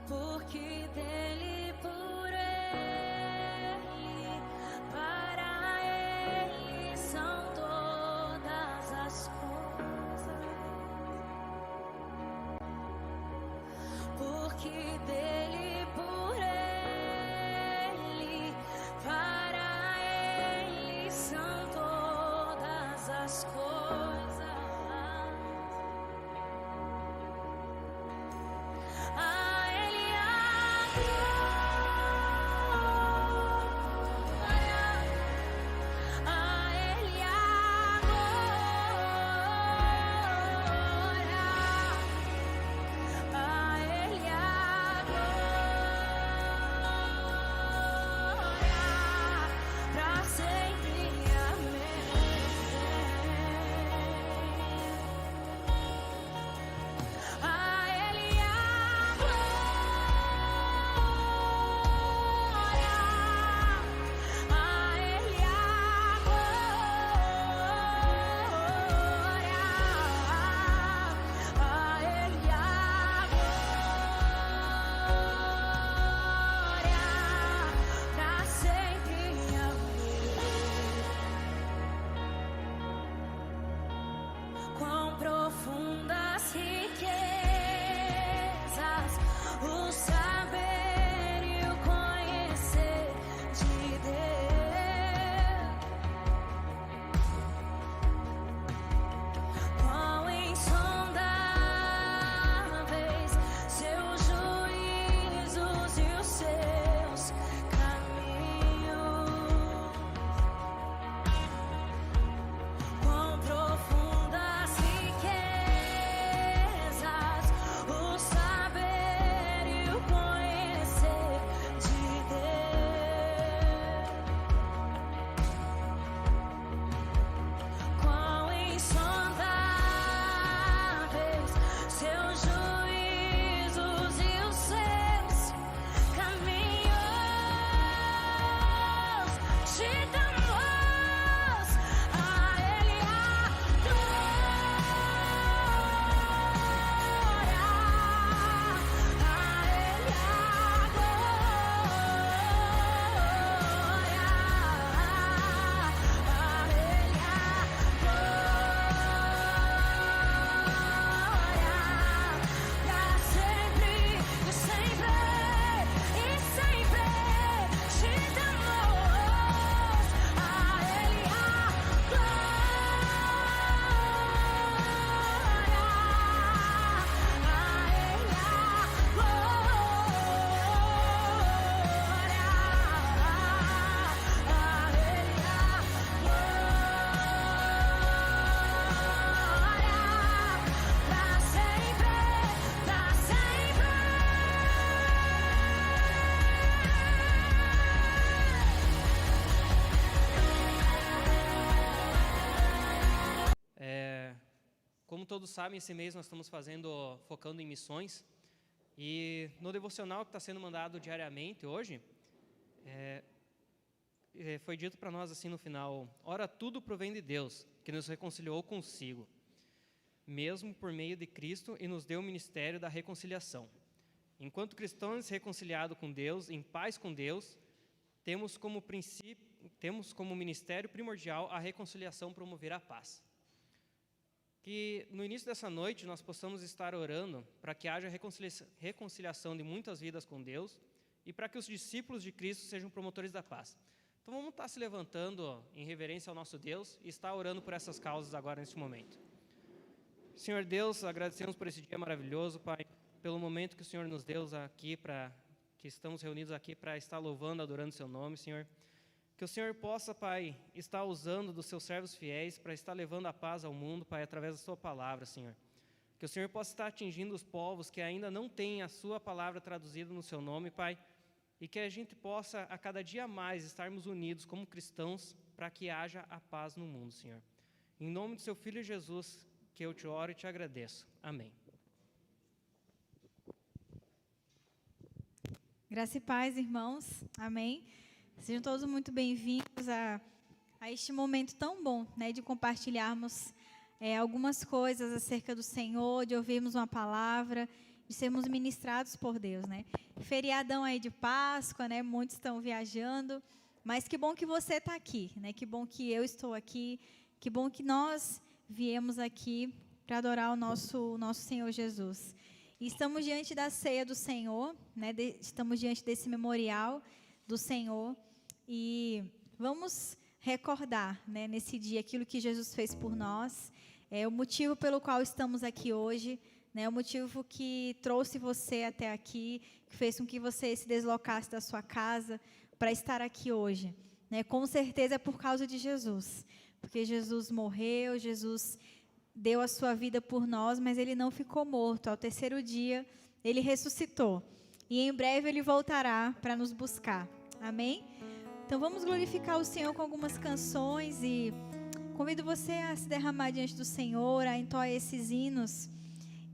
porque dele, por ele, para ele são todas as coisas, porque dele, por ele, para ele são todas as coisas. Como todos sabem, esse mês nós estamos focando em missões. E no devocional que está sendo mandado diariamente hoje, foi dito para nós assim no final: ora, tudo provém de Deus, que nos reconciliou consigo, mesmo por meio de Cristo, e nos deu o ministério da reconciliação. Enquanto cristãos reconciliados com Deus, em paz com Deus, temos como ministério primordial a reconciliação, promover a paz. Que no início dessa noite nós possamos estar orando para que haja reconciliação de muitas vidas com Deus e para que os discípulos de Cristo sejam promotores da paz. Então vamos estar se levantando em reverência ao nosso Deus e estar orando por essas causas agora neste momento. Senhor Deus, agradecemos por esse dia maravilhoso, Pai, pelo momento que o Senhor nos deu aqui, que estamos reunidos aqui para estar louvando, adorando o seu nome, Senhor. Que o Senhor possa, Pai, estar usando dos seus servos fiéis para estar levando a paz ao mundo, Pai, através da sua palavra, Senhor. Que o Senhor possa estar atingindo os povos que ainda não têm a sua palavra traduzida no seu nome, Pai, e que a gente possa, a cada dia mais, estarmos unidos como cristãos para que haja a paz no mundo, Senhor. Em nome do seu Filho Jesus, que eu te oro e te agradeço. Amém. Graça e paz, irmãos. Amém. Sejam todos muito bem-vindos a este momento tão bom, né, de compartilharmos algumas coisas acerca do Senhor, de ouvirmos uma palavra de sermos ministrados por Deus, né? Feriadão aí de Páscoa, né? Muitos estão viajando, mas que bom que você está aqui, né? Que bom que eu estou aqui, que bom que nós viemos aqui para adorar o nosso Senhor Jesus. E estamos diante da ceia do Senhor, né? Estamos diante desse memorial do Senhor e vamos recordar, né, nesse dia aquilo que Jesus fez por nós, o motivo pelo qual estamos aqui hoje, né, o motivo que trouxe você até aqui, que fez com que você se deslocasse da sua casa para estar aqui hoje, né? Com certeza é por causa de Jesus, porque Jesus morreu, Jesus deu a sua vida por nós, mas ele não ficou morto. Ao terceiro dia ele ressuscitou e em breve ele voltará para nos buscar. Amém? Então vamos glorificar o Senhor com algumas canções e convido você a se derramar diante do Senhor, a entoar esses hinos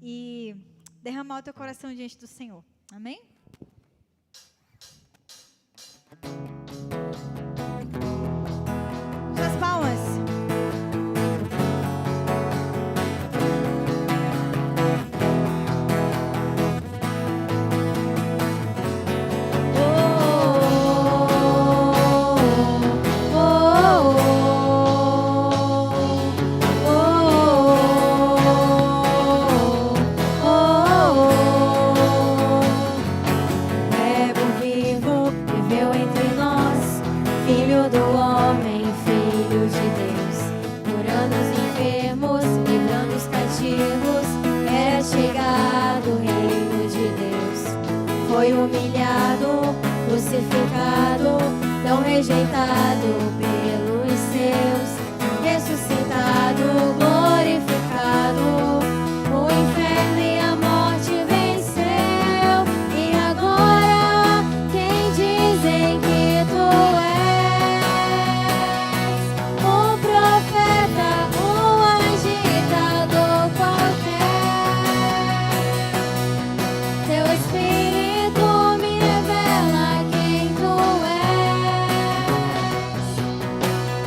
e derramar o teu coração diante do Senhor. Amém? Suas palmas. Foi humilhado, crucificado, tão rejeitado pelos seus, ressuscitado, glorificado, o inferno e a morte venceu, e agora quem dizem que tu és? Um profeta, um agitador qualquer, teu Espírito me revela quem tu és,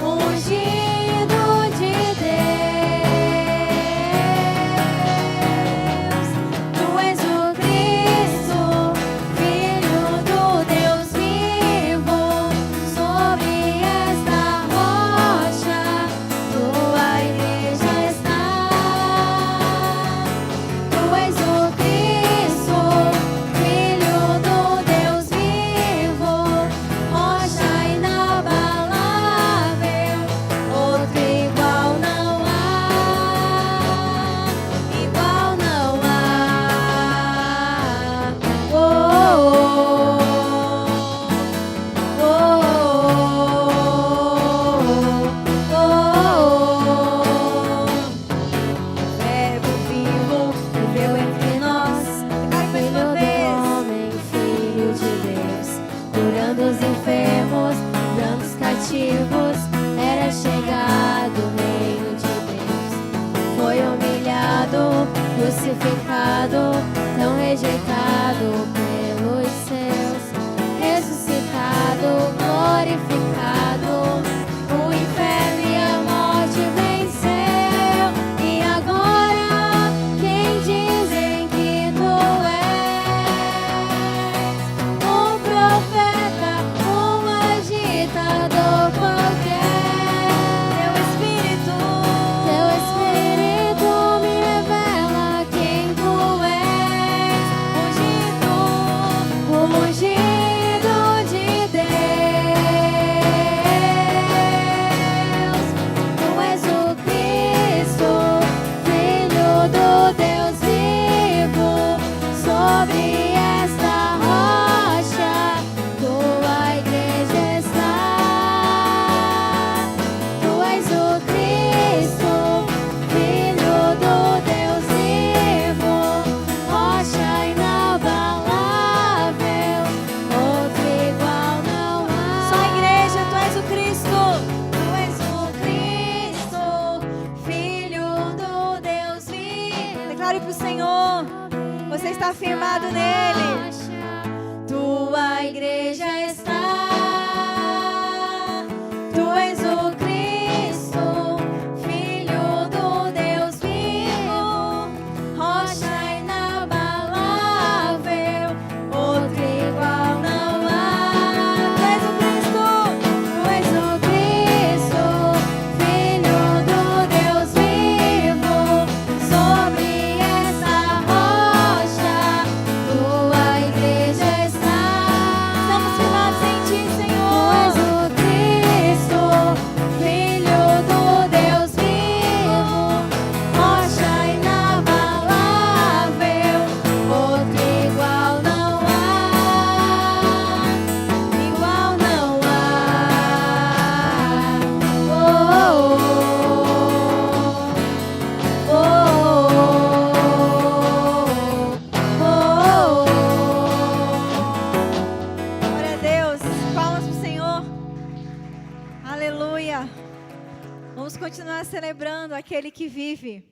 ungido de Deus. Tu és o Cristo, Filho do Deus vivo, sobre esta rocha tua igreja está. Tu és o Cristo, Filho do Deus vivo, rocha inabalável, outro igual não há, igual não há. Oh, Verbo vivo viveu entre nós, Filho do homem, Filho de Deus, curando os enfermos, dando os cativos, era chegado o reino de Deus. Foi humilhado, crucificado, tão rejeitado pelos seus, ressuscitado, glorificado, o inferno e a morte venceu, e agora quem dizem que tu és? Um profeta, um agitador qualquer, teu Espírito me revela quem tu és, ungido de Deus. Tu és o Cristo, Filho do Deus vivo, sobre esta rocha tua igreja está. Tu és o Cristo, Filho do Deus vivo, rocha inabalável, outro igual não há. Só a igreja, tu és o Cristo. Tu és o Cristo, Filho do Deus vivo. Declare para o Senhor, você está firmado nele. Tua igreja está. Tu és o Cristo, Filho do Deus vivo, rocha inabalável. Vamos continuar celebrando aquele que vive.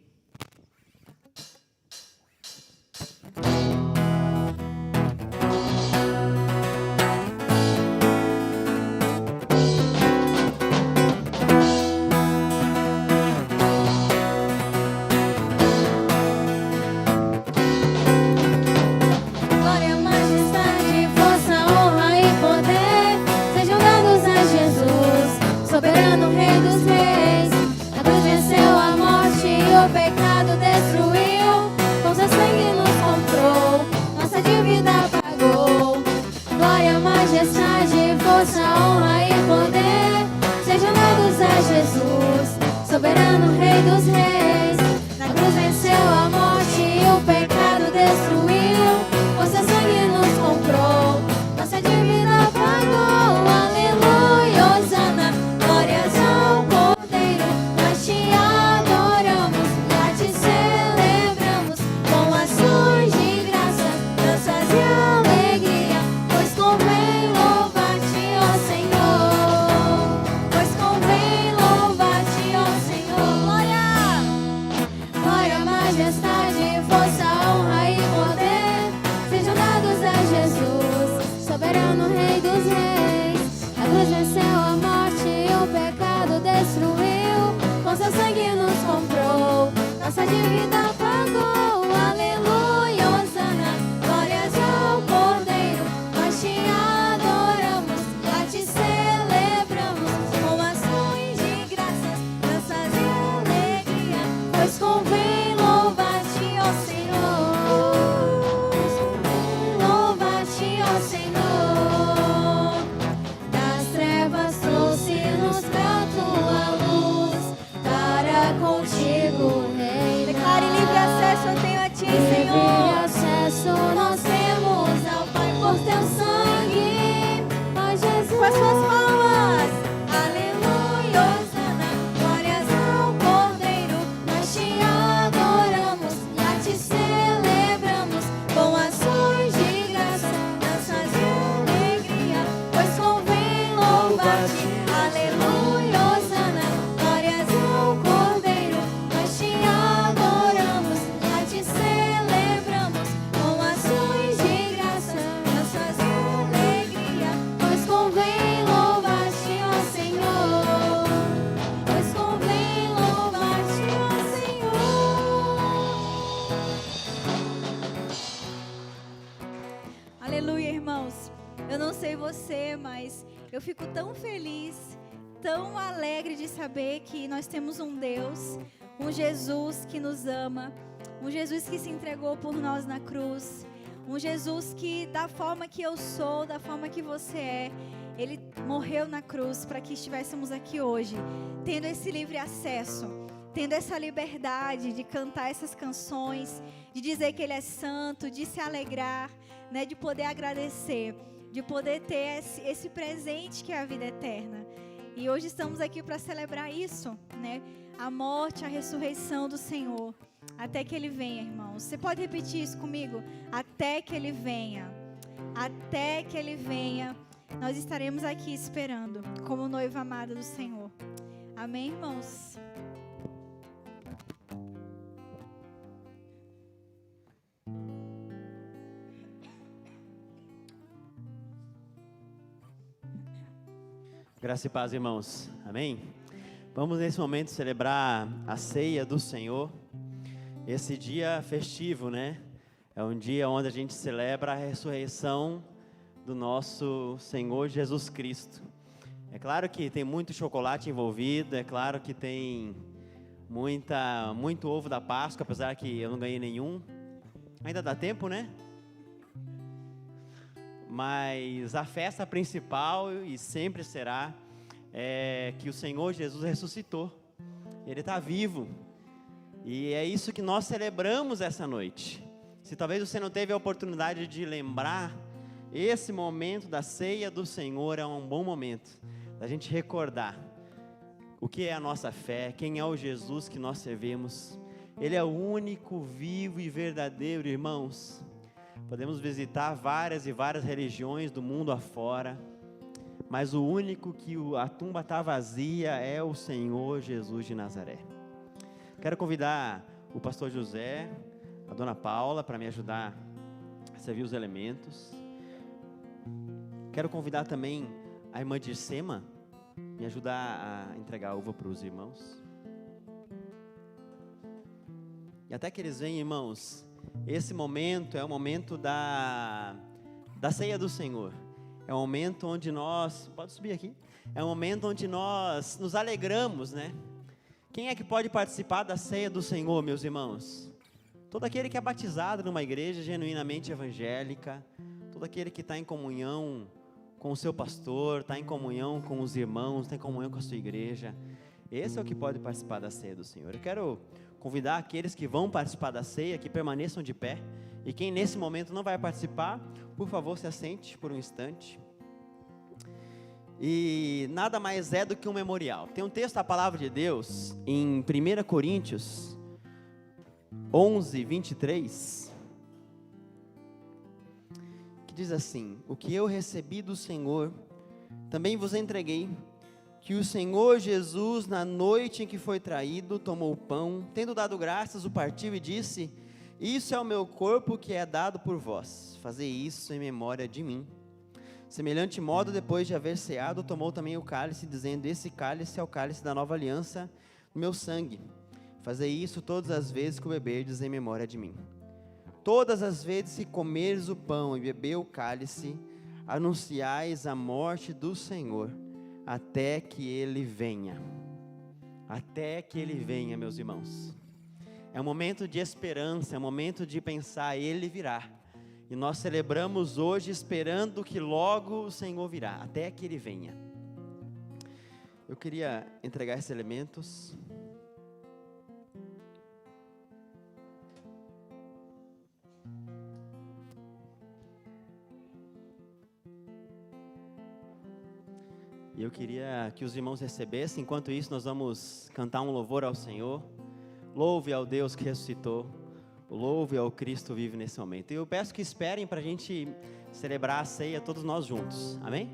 Glória, majestade, força, honra e poder sejam dados a Jesus, soberano Rei dos Reis. A cruz venceu a morte e o pecado destruiu, com seu sangue nos comprou, nossa dívida pagou. Glória, majestade, força, honra e poder sejam dados a Jesus, soberano Rei dos Reis. Na cruz venceu a morte e o pecado destruiu, com seu sangue nos comprou, nossa dívida pagou. Aleluia, Hosana, glórias ao Cordeiro. Nós te adoramos, já te celebramos, com ações de graça, danças e alegria, pois convém louvar-te, ó Senhor, pois convém louvar-te, ó Senhor. Glória! Glória, majestade, força, honra e poder sejam dados a Jesus, soberano Rei dos Reis. A cruz venceu a morte e o pecado destruiu, com seu sangue nos comprou, nossa dívida pagou. Aleluia, Hosana, glórias ao Cordeiro. Nós te adoramos, já te celebramos, com ações de graças, danças e alegria, pois convém louvar-te, ó Senhor, pois convém louvar-te, ó Senhor. Das trevas trouxe-nos pra tua luz, para contigo reinar. Declare livre acesso eu tenho a ti, Livre Senhor. acesso nós temos ao Pai por teu sangue, ó Jesus. Com as suas palmas. Aleluia, Hosana, glórias ao Cordeiro. Nós te adoramos, já te celebramos, com ações de graça, danças e alegria, pois convém louvar-te. Aleluia, Hosana, glórias ao Cordeiro. Nós te adoramos, já te celebramos, com ações de graça, danças e alegria, pois convém louvar-te, ó Senhor, pois convém louvar-te, ó Senhor. Aleluia, irmãos. Eu não sei você, mas eu fico tão feliz, tão alegre de saber que nós temos um Deus, um Jesus que nos ama, um Jesus que se entregou por nós na cruz, um Jesus que, da forma que eu sou, da forma que você é, Ele morreu na cruz para que estivéssemos aqui hoje, tendo esse livre acesso, tendo essa liberdade de cantar essas canções, de dizer que Ele é santo, de se alegrar, né, de poder agradecer, de poder ter esse presente que é a vida eterna. E hoje estamos aqui para celebrar isso, né? A morte, a ressurreição do Senhor, até que Ele venha, irmãos. Você pode repetir isso comigo? Até que Ele venha. Até que Ele venha, nós estaremos aqui esperando, como noiva amada do Senhor. Amém, irmãos? Graça e paz, irmãos. Amém? Vamos nesse momento celebrar a ceia do Senhor. Esse dia festivo, né? É um dia onde a gente celebra a ressurreição do nosso Senhor Jesus Cristo. É claro que tem muito chocolate envolvido, é claro que tem muito ovo da Páscoa, apesar que eu não ganhei nenhum. Ainda dá tempo, né? Mas a festa principal, e sempre será, é que o Senhor Jesus ressuscitou. Ele está vivo. E é isso que nós celebramos essa noite. Se talvez você não teve a oportunidade de lembrar, esse momento da ceia do Senhor é um bom momento da gente recordar o que é a nossa fé, quem é o Jesus que nós servimos. Ele é o único, vivo e verdadeiro, irmãos. Podemos visitar várias e várias religiões do mundo afora, mas o único que a tumba está vazia é o Senhor Jesus de Nazaré. Quero convidar o pastor José, a dona Paula, para me ajudar a servir os elementos. Quero convidar também a irmã Dircema, me ajudar a entregar a uva para os irmãos. E até que eles venham, irmãos, esse momento é o momento da ceia do Senhor. É um momento onde nós, pode subir aqui, é um momento onde nós nos alegramos, né? Quem é que pode participar da ceia do Senhor, meus irmãos? Todo aquele que é batizado numa igreja genuinamente evangélica, todo aquele que está em comunhão com o seu pastor, está em comunhão com os irmãos, está em comunhão com a sua igreja, esse é o que pode participar da ceia do Senhor. Eu quero convidar aqueles que vão participar da ceia, que permaneçam de pé, e quem nesse momento não vai participar, por favor, se assente por um instante. E nada mais é do que um memorial. Tem um texto da palavra de Deus, em 1 Coríntios 11, 23, que diz assim: o que eu recebi do Senhor, também vos entreguei, que o Senhor Jesus, na noite em que foi traído, tomou o pão, tendo dado graças, o partiu e disse: isso é o meu corpo que é dado por vós, fazei isso em memória de mim. Semelhante modo, depois de haver ceado, tomou também o cálice, dizendo: esse cálice é o cálice da nova aliança, no meu sangue. Fazei isso todas as vezes que o beberdes em memória de mim. Todas as vezes que comeres o pão e beber o cálice, anunciais a morte do Senhor, até que Ele venha. Até que Ele venha, meus irmãos. É um momento de esperança, é um momento de pensar: Ele virá. E nós celebramos hoje esperando que logo o Senhor virá, até que Ele venha. Eu queria entregar esses elementos. E eu queria que os irmãos recebessem. Enquanto isso, nós vamos cantar um louvor ao Senhor. Louve ao Deus que ressuscitou. Louve ao Cristo vive nesse momento. E eu peço que esperem para a gente celebrar a ceia todos nós juntos. Amém?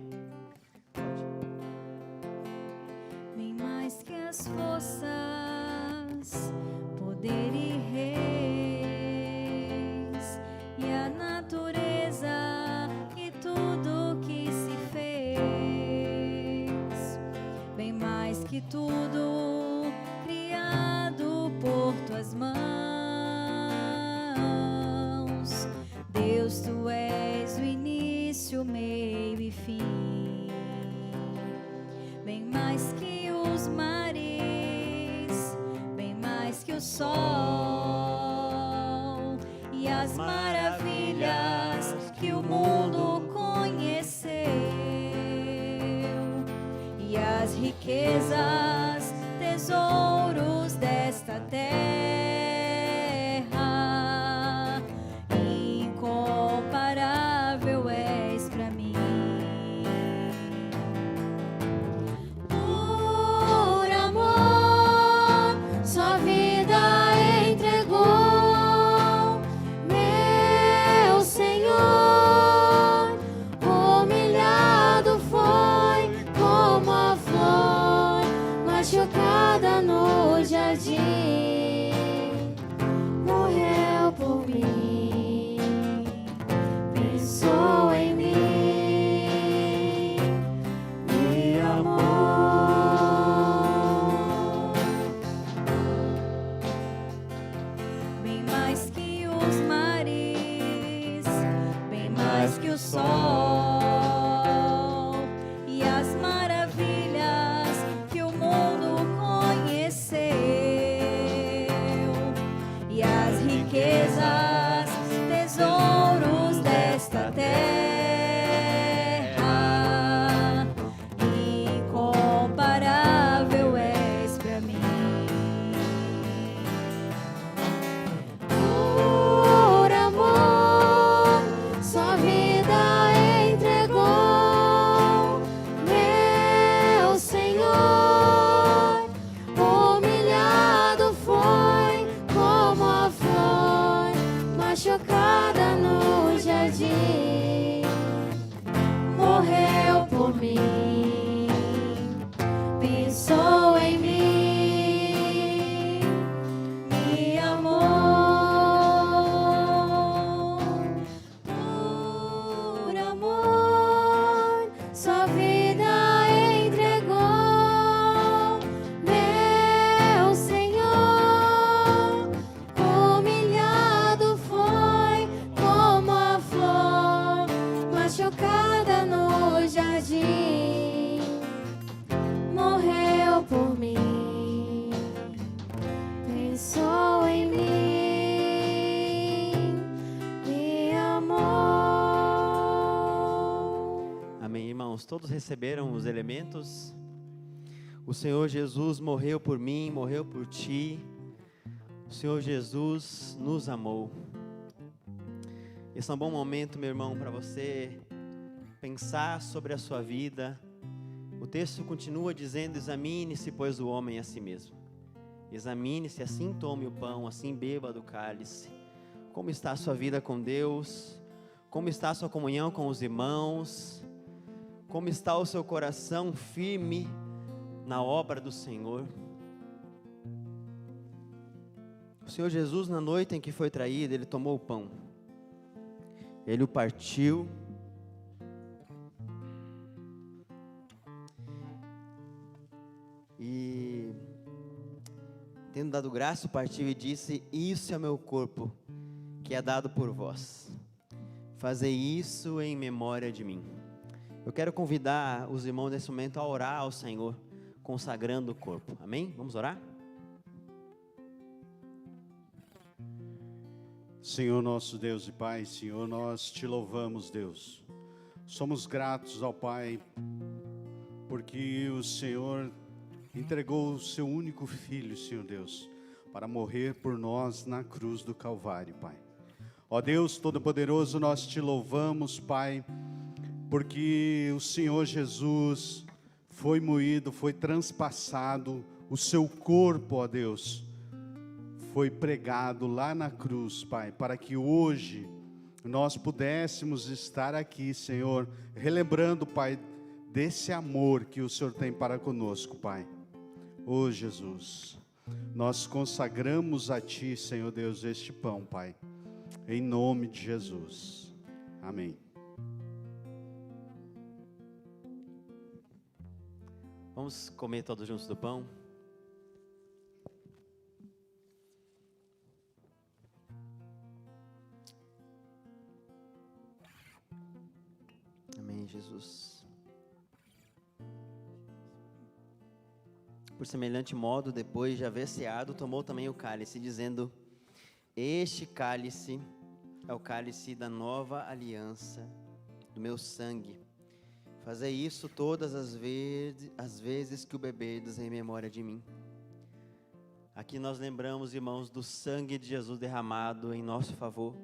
Bem mais que as forças, poder e reis, e a natureza e tudo que se fez. Bem mais que tudo criado por tuas mãos. Deus, tu és o início, meio e fim. Bem mais que os mares, bem mais que o sol e as maravilhas que o mundo conheceu, e as riquezas, tesouros desta terra. Incomparável és pra mim. Por amor, sua vida entregou, meu Senhor. Humilhado foi como a flor machucada no jardim. Morreu por mim, pensou em mim, me amou. Bem mais que os mares, bem mais que o sol e as maravilhas que o mundo conheceu, e as riquezas, tesouros desta terra. Incomparável és pra mim. Por amor, sua vida entregou, meu Senhor. Humilhado foi como a flor machucada no jardim. Morreu por mim. irmãos? Todos receberam os elementos? O Senhor Jesus morreu por mim, morreu por ti. O Senhor Jesus nos amou. Esse é um bom momento, meu irmão, para você pensar sobre a sua vida. O texto continua dizendo: examine-se, pois, o homem a si mesmo. Examine-se, assim tome o pão, assim beba do cálice. Como está a sua vida com Deus? Como está a sua comunhão com os irmãos? Como está o seu coração firme na obra do Senhor? O Senhor Jesus, na noite em que foi traído, Ele tomou o pão. Ele o partiu. E, tendo dado graça, partiu e disse: isso é o meu corpo, que é dado por vós. Fazei isso em memória de mim. Eu quero convidar os irmãos nesse momento a orar ao Senhor, consagrando o corpo. Amém? Vamos orar? Senhor nosso Deus e Pai, Senhor, nós te louvamos, Deus. Somos gratos ao Pai, porque o Senhor entregou o seu único Filho, Senhor Deus, para morrer por nós na cruz do Calvário, Pai. Ó Deus Todo-Poderoso, nós te louvamos, Pai, porque o Senhor Jesus foi moído, foi transpassado, o seu corpo, ó Deus, foi pregado lá na cruz, Pai, para que hoje nós pudéssemos estar aqui, Senhor, relembrando, Pai, desse amor que o Senhor tem para conosco, Pai. Ô Jesus, nós consagramos a Ti, Senhor Deus, este pão, Pai, em nome de Jesus. Amém. Vamos comer todos juntos do pão? Amém, Jesus. Por semelhante modo, depois de haver ceado, tomou também o cálice, dizendo: este cálice é o cálice da nova aliança, do meu sangue. Fazei isso todas as vezes que o beberdes em memória de mim. Aqui nós lembramos, irmãos, do sangue de Jesus derramado em nosso favor.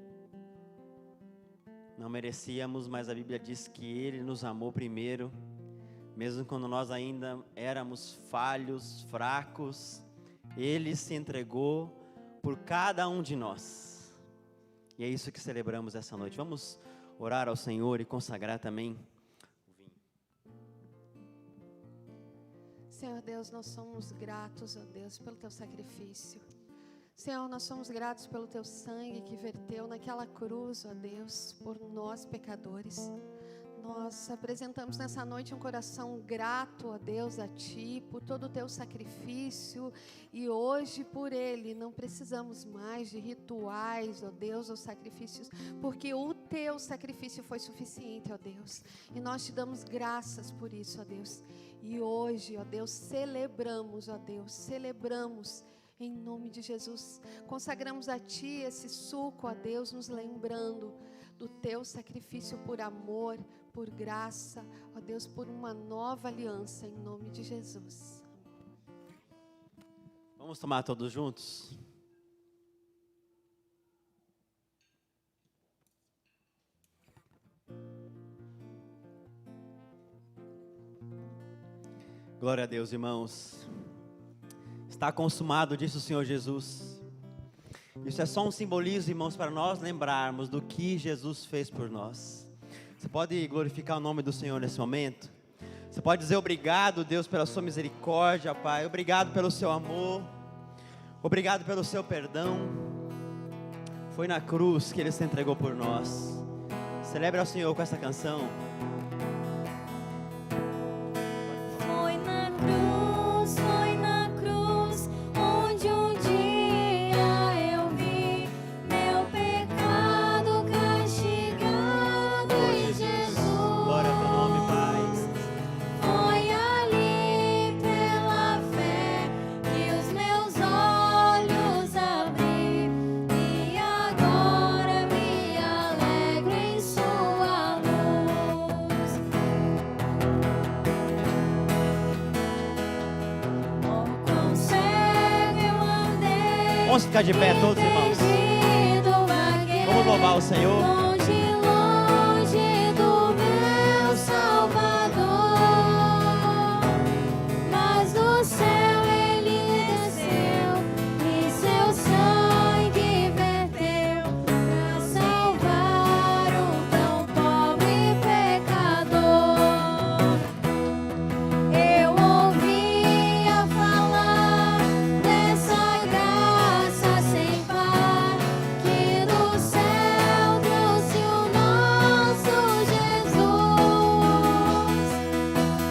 Não merecíamos, mas a Bíblia diz que Ele nos amou primeiro, mesmo quando nós ainda éramos falhos, fracos. Ele se entregou por cada um de nós. E é isso que celebramos essa noite. Vamos orar ao Senhor e consagrar também o vinho. Senhor Deus, nós somos gratos, ó Deus, pelo Teu sacrifício. Senhor, nós somos gratos pelo Teu sangue que verteu naquela cruz, ó Deus, por nós pecadores. Nós apresentamos nessa noite um coração grato, ó Deus, a Ti, por todo o Teu sacrifício. E hoje, por Ele, não precisamos mais de rituais, ó Deus, ou sacrifícios, porque o Teu sacrifício foi suficiente, ó Deus. E nós Te damos graças por isso, ó Deus. E hoje, ó Deus, celebramos, ó Deus, celebramos em nome de Jesus. Consagramos a Ti esse suco, ó Deus, nos lembrando do Teu sacrifício por amor, por graça, ó Deus, por uma nova aliança, em nome de Jesus. Vamos tomar todos juntos? Glória a Deus, irmãos. Está consumado, disse o Senhor Jesus. Isso é só um simbolismo, irmãos, para nós lembrarmos do que Jesus fez por nós. Você pode glorificar o nome do Senhor nesse momento? Você pode dizer obrigado, Deus, pela sua misericórdia, Pai. Obrigado pelo seu amor. Obrigado pelo seu perdão. Foi na cruz que Ele se entregou por nós. Celebre ao Senhor com essa canção. Foi na cruz, onde um dia eu vi meu pecado castigado em Jesus. Glória ao teu nome, Pai. Foi ali pela fé que os meus olhos abri, e agora me alegro em sua luz. Vamos ficar de pé todos, irmãos. Vamos louvar o Senhor. Longe, longe do meu Salvador, mas do céu ele desceu e seu sangue verteu para salvar um tão pobre pecador. Eu ouvia falar dessa graça sem par que do céu trouxe o nosso Jesus,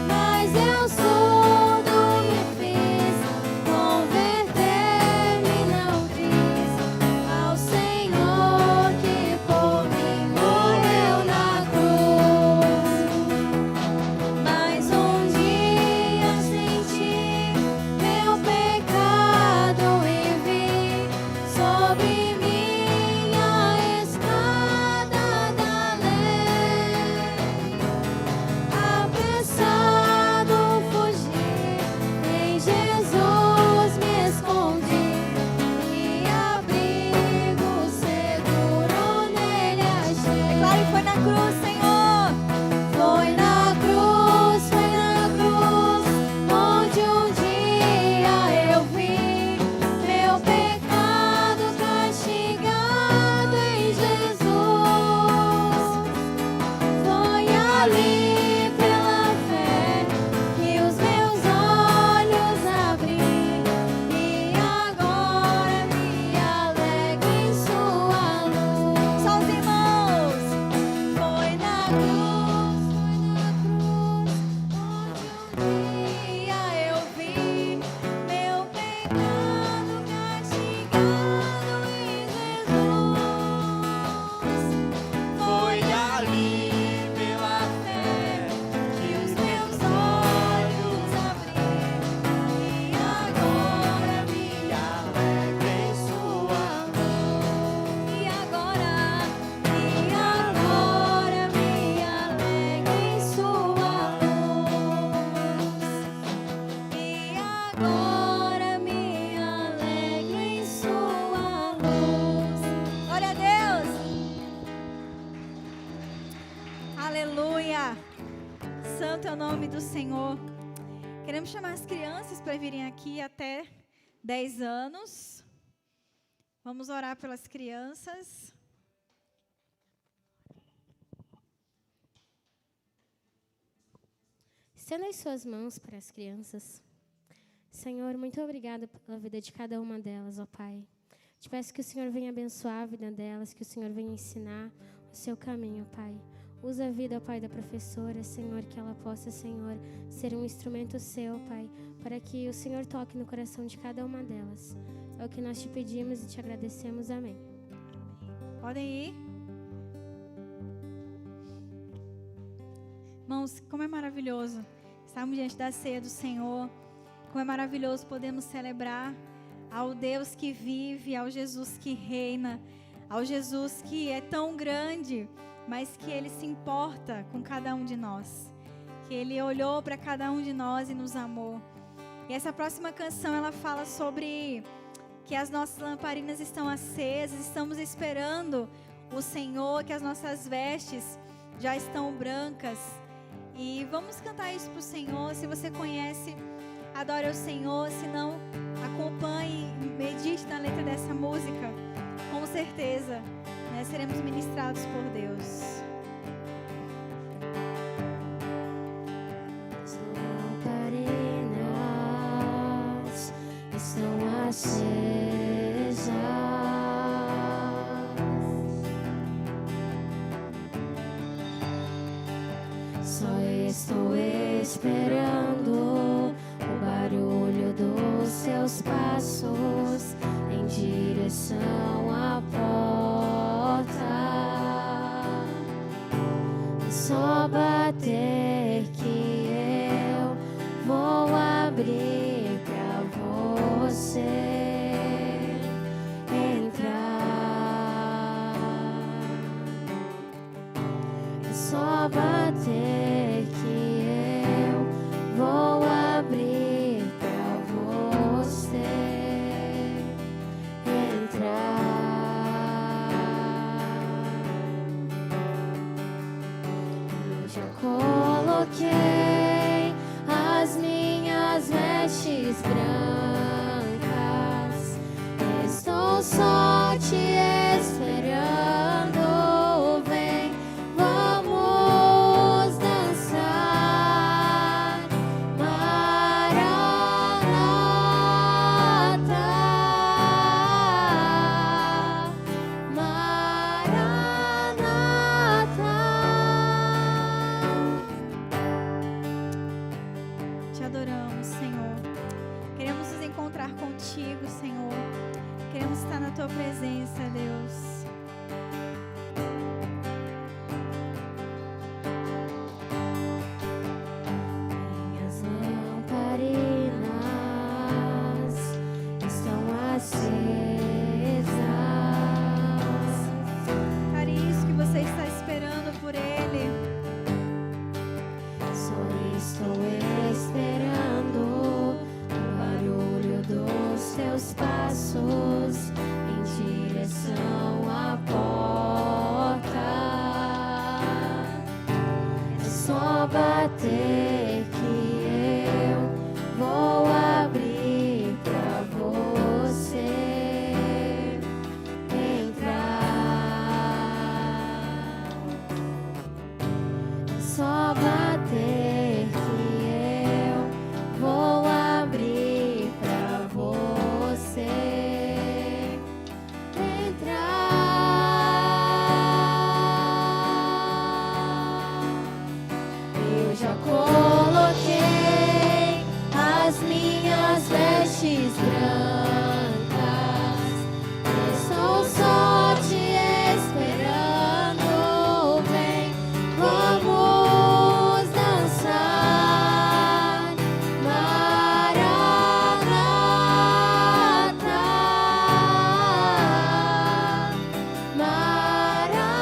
mas eu surdo me fiz, converter-me não quis ao Senhor que por mim morreu na cruz. Mas um dia senti meu pecado e vi sobre minha escada da lei, apressado fugi, em Jesus me escondi e abrigo seguro nele achei. Declare, foi na cruz, Senhor. Foi na cruz, onde um dia eu vi meu pecado castigado em Jesus. Foi ali pela fé que os meus olhos abri e agora me alegro em sua luz. Só os irmãos. Foi na cruz, onde um dia eu vi meu pecado castigado em Jesus. Foi ali pela fé que os meus olhos abri e agora me alegro em sua luz. E agora me alegro em sua luz. E agora me alegro em sua luz. Glória a Deus. Aleluia. Santo é o nome do Senhor. Queremos chamar as crianças para virem aqui até 10 anos. Vamos orar pelas crianças. Estenda as suas mãos para as crianças. Senhor, muito obrigada pela vida de cada uma delas, ó Pai. Te peço que o Senhor venha abençoar a vida delas, que o Senhor venha ensinar o seu caminho, Pai. Usa a vida, ó Pai, da professora, Senhor, que ela possa, Senhor, ser um instrumento seu, Pai, para que o Senhor toque no coração de cada uma delas. É o que nós te pedimos e te agradecemos. Amém. Podem ir. Irmãos, como é maravilhoso estarmos diante da ceia do Senhor. Como é maravilhoso podemos celebrar ao Deus que vive, ao Jesus que reina, ao Jesus que é tão grande, mas que Ele se importa com cada um de nós. Que Ele olhou para cada um de nós e nos amou. E essa próxima canção, ela fala sobre que as nossas lamparinas estão acesas, estamos esperando o Senhor, que as nossas vestes já estão brancas. E vamos cantar isso para o Senhor. Se você conhece, adore o Senhor. Se não, acompanhe, medite na letra dessa música. Com certeza, né, seremos ministrados por Deus. As lamparinas estão acesas. Só estou esperando o barulho dos seus passos em direção à porta. Só bater que eu vou abrir pra você entrar. Só bater que eu vou abrir pra você adoramos, Senhor. Queremos nos encontrar contigo, Senhor. Queremos estar na tua presença, Deus. Minhas lamparinas estão acesas. Cara, isso que você está esperando por Ele. Só estou esperando o barulho dos teus passos em direção à porta. É só bater que eu vou abrir pra você entrar. É só bater que eu vou abrir pra você entrar. Eu já coloquei as minhas vestes brancas. Estou só te esperando. Vem, vamos dançar. Maranata, Maranata.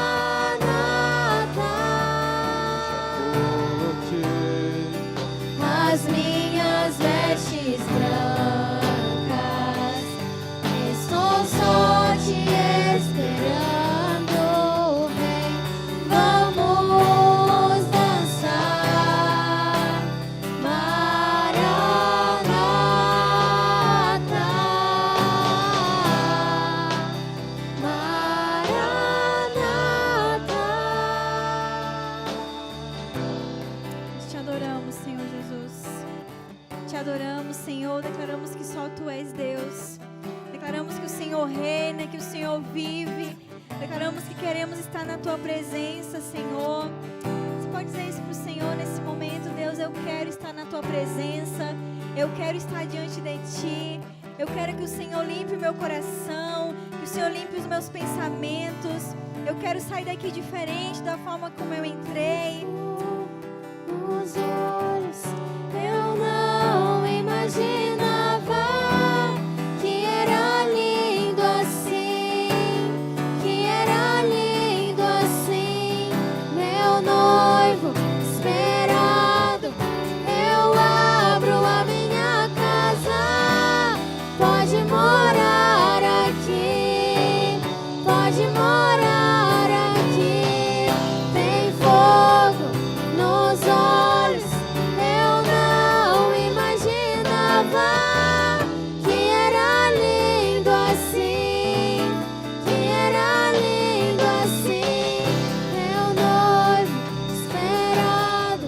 As minhas vestes brancas, estou só te esperando. Vem, vamos dançar. Maranata, Maranata. Te adoramos, Senhor Jesus. Te adoramos, Senhor. Declaramos que só Tu és Deus. Declaramos que o Senhor reina, que o Senhor vive. Declaramos que queremos estar na Tua presença, Senhor. Você pode dizer isso para o Senhor nesse momento? Deus, eu quero estar na Tua presença. Eu quero estar diante de Ti. Eu quero que o Senhor limpe o meu coração, que o Senhor limpe os meus pensamentos. Eu quero sair daqui diferente da forma como eu entrei. Os olhos eu não imaginava que era lindo assim, que era lindo assim. Meu noivo esperado, eu abro a minha casa. Pode morar aqui, pode morar aqui. Tem fogo nos olhos, eu não imaginava que era lindo assim, que era lindo assim. Meu noivo esperado,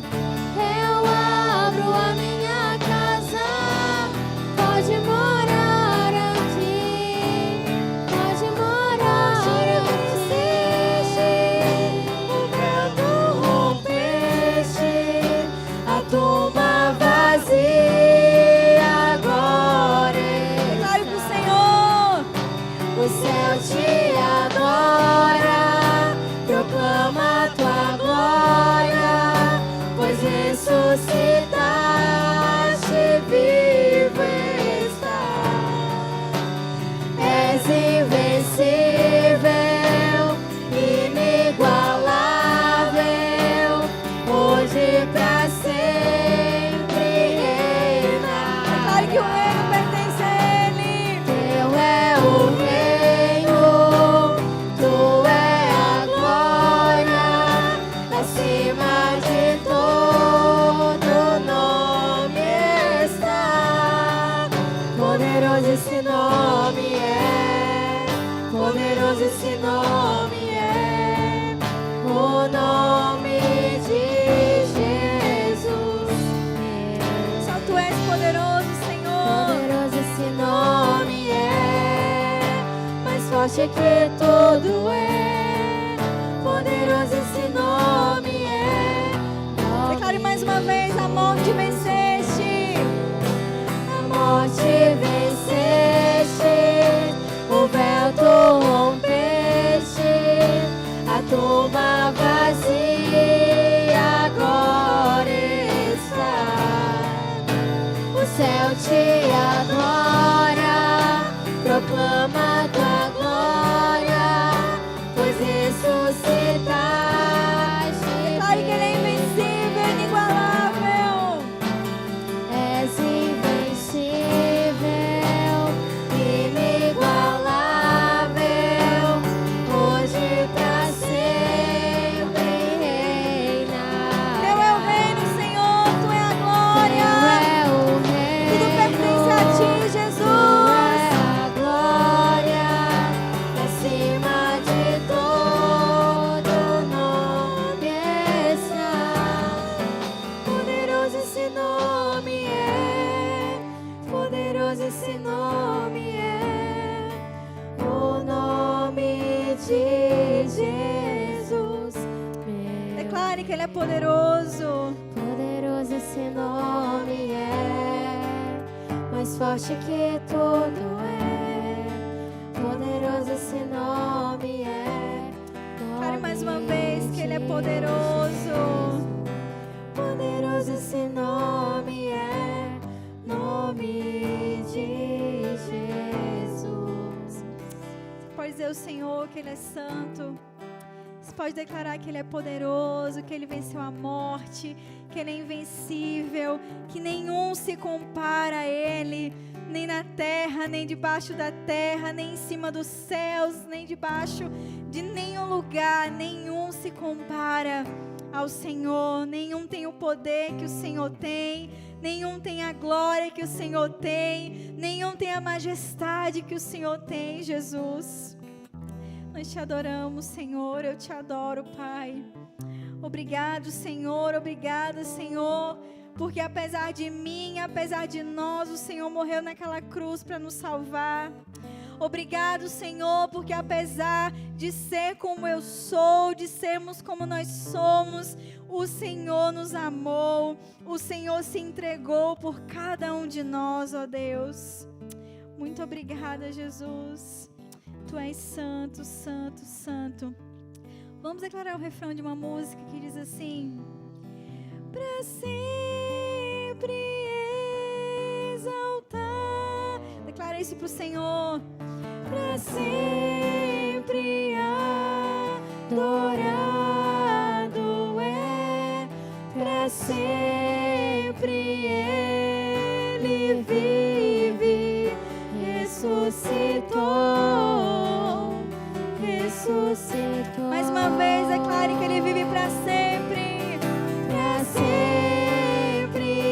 eu abro a minha casa. Pode morar aqui, pode morar aqui. O vento rompeste, a tumba vazia agora. Declare pro Senhor. O céu te adora, proclama a tua glória, pois ressuscitaste, vivo estás. És invencível, inigualável, hoje pra sempre reina. Declare que o reino pertence a Ele. Teu é o reino, Tu é a glória, acima de todo nome está. Poderoso esse nome é, poderoso esse nome é, o nome de Jesus. Só Tu és poderoso, Senhor. Poderoso esse nome é, mais forte que tudo é. Poderoso esse nome é. Declare mais uma vez: a morte venceste. esse nome é o nome de Jesus. Declare que Ele é poderoso. Poderoso esse nome é, mais forte que tudo é. Poderoso esse nome é. Declare mais uma vez que Ele é poderoso. Poderoso esse nome é, nome de Jesus. Pode dizer ao Senhor que Ele é santo. Você pode declarar que Ele é poderoso, que Ele venceu a morte, que Ele é invencível, que nenhum se compara a Ele, nem na terra, nem debaixo da terra, nem em cima dos céus, nem debaixo de nenhum lugar. Nenhum se compara ao Senhor. Nenhum tem o poder que o Senhor tem, nenhum tem a glória que o Senhor tem, nenhum tem a majestade que o Senhor tem, Jesus. Nós te adoramos, Senhor, eu te adoro, Pai. Obrigado, Senhor, obrigada, Senhor, porque apesar de mim, apesar de nós, o Senhor morreu naquela cruz para nos salvar. Obrigado, Senhor, porque apesar de ser como eu sou, de sermos como nós somos, o Senhor nos amou, o Senhor se entregou por cada um de nós, ó Deus. Muito obrigada, Jesus. Tu és santo, santo, santo. Vamos declarar o refrão de uma música que diz assim: para sempre exaltar. Declara isso pro Senhor. Para sempre adorado é, para sempre Ele vive, ressuscitou, ressuscitou. Mais uma vez, declare que Ele vive para sempre. Para sempre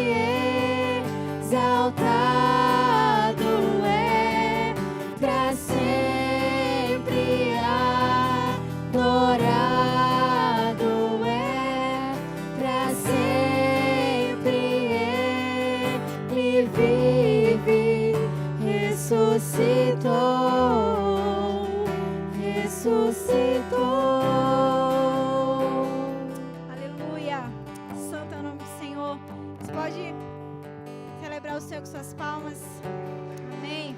exaltado é, para sempre adorado é, para sempre Ele vive, ressuscitou, ressuscitou. Aleluia. Santo é o nome do Senhor. Você pode celebrar o Senhor com suas palmas. Amém.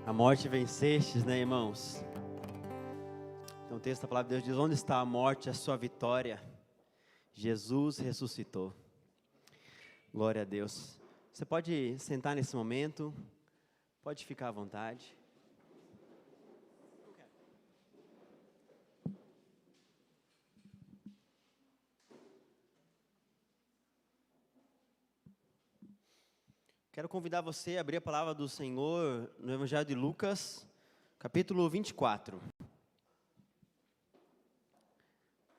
A morte vencestes, né, irmãos? Então o texto da palavra de Deus diz: onde está a morte, a sua vitória? Jesus ressuscitou. Glória a Deus. Você pode sentar nesse momento, pode ficar à vontade. Quero convidar você a abrir a palavra do Senhor no Evangelho de Lucas, capítulo 24.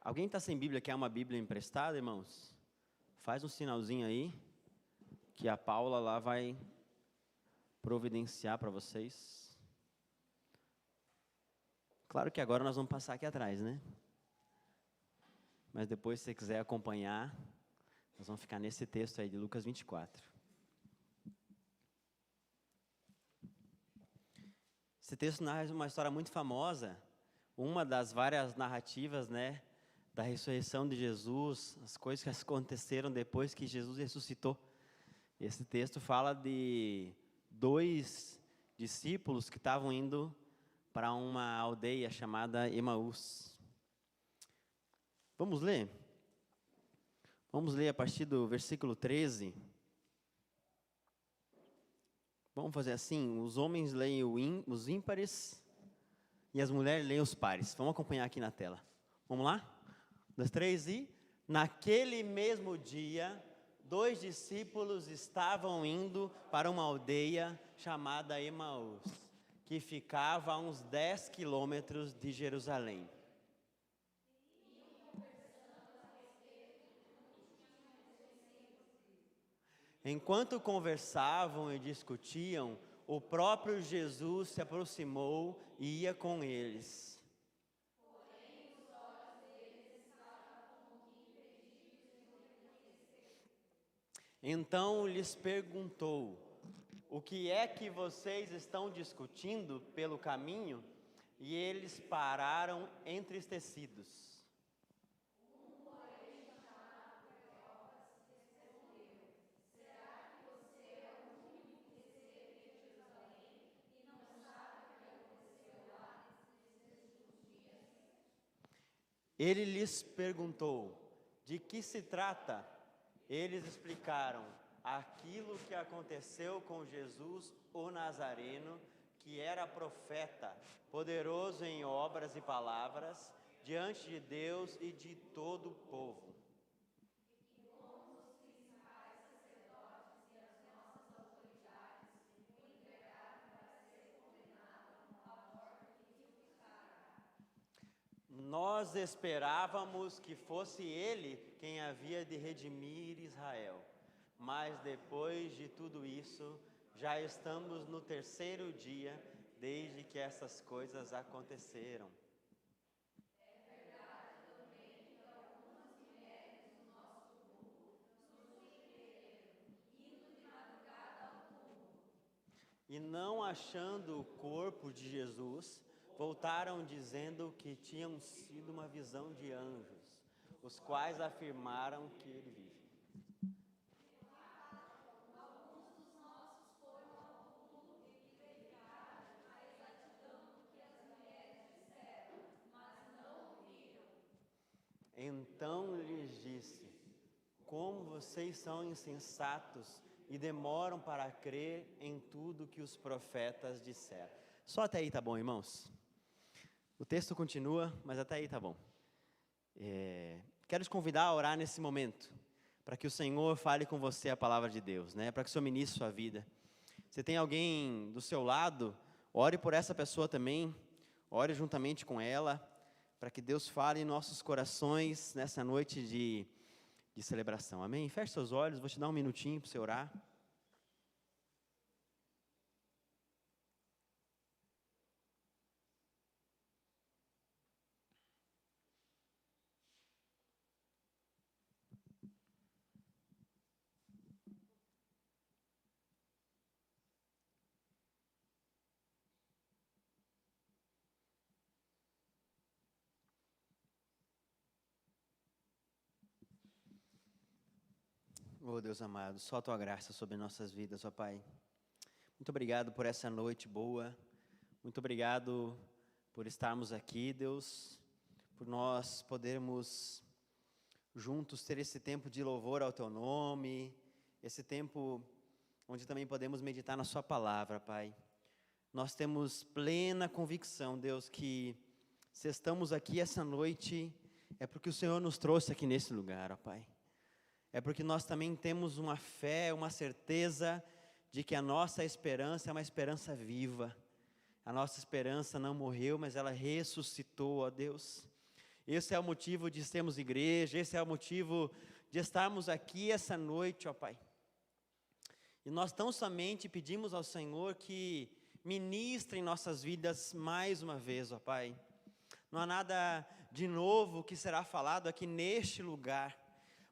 Alguém está sem Bíblia, quer uma Bíblia emprestada, irmãos? Faz um sinalzinho aí, que a Paula lá vai providenciar para vocês. Claro que agora nós vamos passar aqui atrás, né? Mas depois, se você quiser acompanhar, nós vamos ficar nesse texto aí de Lucas 24. Esse texto narra uma história muito famosa, uma das várias narrativas, né, da ressurreição de Jesus, as coisas que aconteceram depois que Jesus ressuscitou. Esse texto fala de 2 discípulos que estavam indo para uma aldeia chamada Emaús. Vamos ler? Vamos ler a partir do versículo 13. Vamos fazer assim, os homens leem os ímpares e as mulheres leem os pares. Vamos acompanhar aqui na tela. Vamos lá? 1, 2, 3 e... Naquele mesmo dia, 2 discípulos estavam indo para uma aldeia chamada Emaús, que ficava a uns 10 quilômetros de Jerusalém. Enquanto conversavam e discutiam, o próprio Jesus se aproximou e ia com eles. Porém, os Então lhes perguntou: o que é que vocês estão discutindo pelo caminho? E eles pararam entristecidos. Ele lhes perguntou: de que se trata? Eles explicaram aquilo que aconteceu com Jesus, o Nazareno, que era profeta, poderoso em obras e palavras, diante de Deus e de todo o povo. Nós esperávamos que fosse ele quem havia de redimir Israel. Mas depois de tudo isso, já estamos no 3º dia desde que essas coisas aconteceram. E não achando o corpo de Jesus, voltaram dizendo que tinham sido uma visão de anjos, os quais afirmaram que ele vive. Então lhes disse: como vocês são insensatos e demoram para crer em tudo que os profetas disseram. Só até aí tá bom, irmãos? O texto continua, mas até aí tá bom. Quero te convidar a orar nesse momento, para que o Senhor fale com você a palavra de Deus, né? Para que o Senhor ministre sua vida. Se tem alguém do seu lado, ore por essa pessoa também, ore juntamente com ela, para que Deus fale em nossos corações nessa noite de celebração. Amém? Feche seus olhos, vou te dar um minutinho para você orar. Oh, Deus amado, só a Tua graça sobre nossas vidas, ó Pai. Muito obrigado por essa noite boa. Muito obrigado por estarmos aqui, Deus. Por nós podermos juntos ter esse tempo de louvor ao Teu nome. Esse tempo onde também podemos meditar na Sua palavra, Pai. Nós temos plena convicção, Deus, que se estamos aqui essa noite, é porque o Senhor nos trouxe aqui nesse lugar, ó Pai. É porque nós também temos uma fé, uma certeza de que a nossa esperança é uma esperança viva. A nossa esperança não morreu, mas ela ressuscitou, ó Deus. Esse é o motivo de sermos igreja, esse é o motivo de estarmos aqui essa noite, ó Pai. E nós tão somente pedimos ao Senhor que ministre em nossas vidas mais uma vez, ó Pai. Não há nada de novo que será falado aqui neste lugar.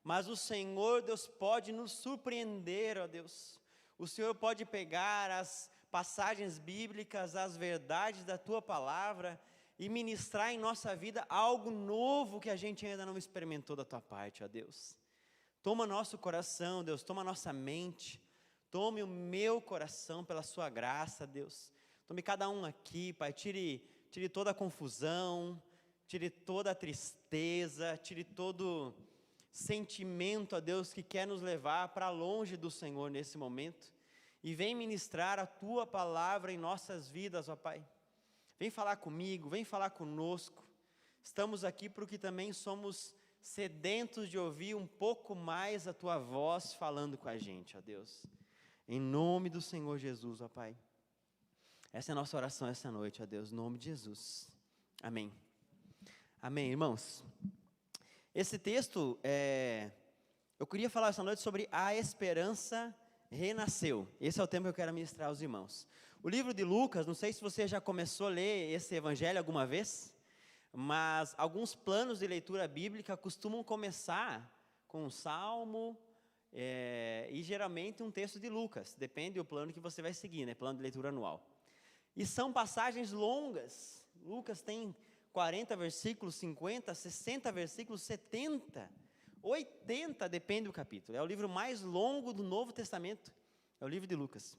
Mas o Senhor, Deus, pode nos surpreender, ó Deus. O Senhor pode pegar as passagens bíblicas, as verdades da Tua palavra e ministrar em nossa vida algo novo que a gente ainda não experimentou da Tua parte, ó Deus. Toma nosso coração, Deus, toma nossa mente, tome o meu coração pela Sua graça, Deus. Tome cada um aqui, Pai, tire toda a confusão, tire toda a tristeza, tire todo sentimento, ó Deus, que quer nos levar para longe do Senhor nesse momento, e vem ministrar a Tua palavra em nossas vidas, ó Pai. Vem falar comigo, vem falar conosco. Estamos aqui porque também somos sedentos de ouvir um pouco mais a Tua voz falando com a gente, ó Deus. Em nome do Senhor Jesus, ó Pai. Essa é a nossa oração essa noite, ó Deus, em nome de Jesus. Amém. Amém, irmãos. Esse texto, eu queria falar essa noite sobre a esperança renasceu. Esse é o tema que eu quero ministrar aos irmãos. O livro de Lucas, não sei se você já começou a ler esse evangelho alguma vez, mas alguns planos de leitura bíblica costumam começar com um salmo e geralmente um texto de Lucas, depende do plano que você vai seguir, né? Plano de leitura anual. E são passagens longas. Lucas tem 40 versículos, 50, 60 versículos, 70, 80, depende do capítulo. É o livro mais longo do Novo Testamento, é o livro de Lucas.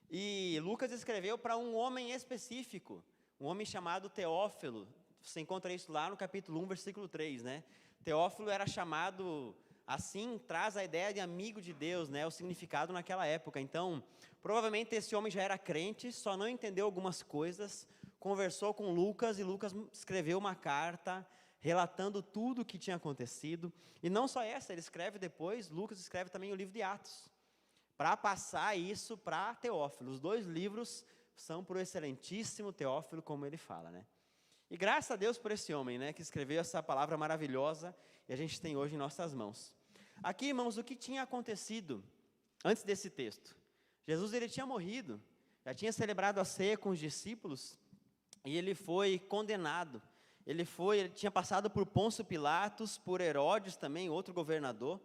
E Lucas escreveu para um homem específico, um homem chamado Teófilo. Você encontra isso lá no capítulo 1, versículo 3, né? Teófilo era chamado assim, traz a ideia de amigo de Deus, né? O significado naquela época. Então, provavelmente esse homem já era crente, só não entendeu algumas coisas, conversou com Lucas, e Lucas escreveu uma carta relatando tudo o que tinha acontecido. E não só essa, ele escreve depois, Lucas escreve também o livro de Atos, para passar isso para Teófilo. Os 2 livros são para o excelentíssimo Teófilo, como ele fala, né? E graças a Deus por esse homem, né, que escreveu essa palavra maravilhosa, e a gente tem hoje em nossas mãos. Aqui, irmãos, o que tinha acontecido antes desse texto? Jesus, ele tinha morrido, já tinha celebrado a ceia com os discípulos, e ele foi condenado. Ele tinha passado por Pôncio Pilatos, por Herodes também, outro governador.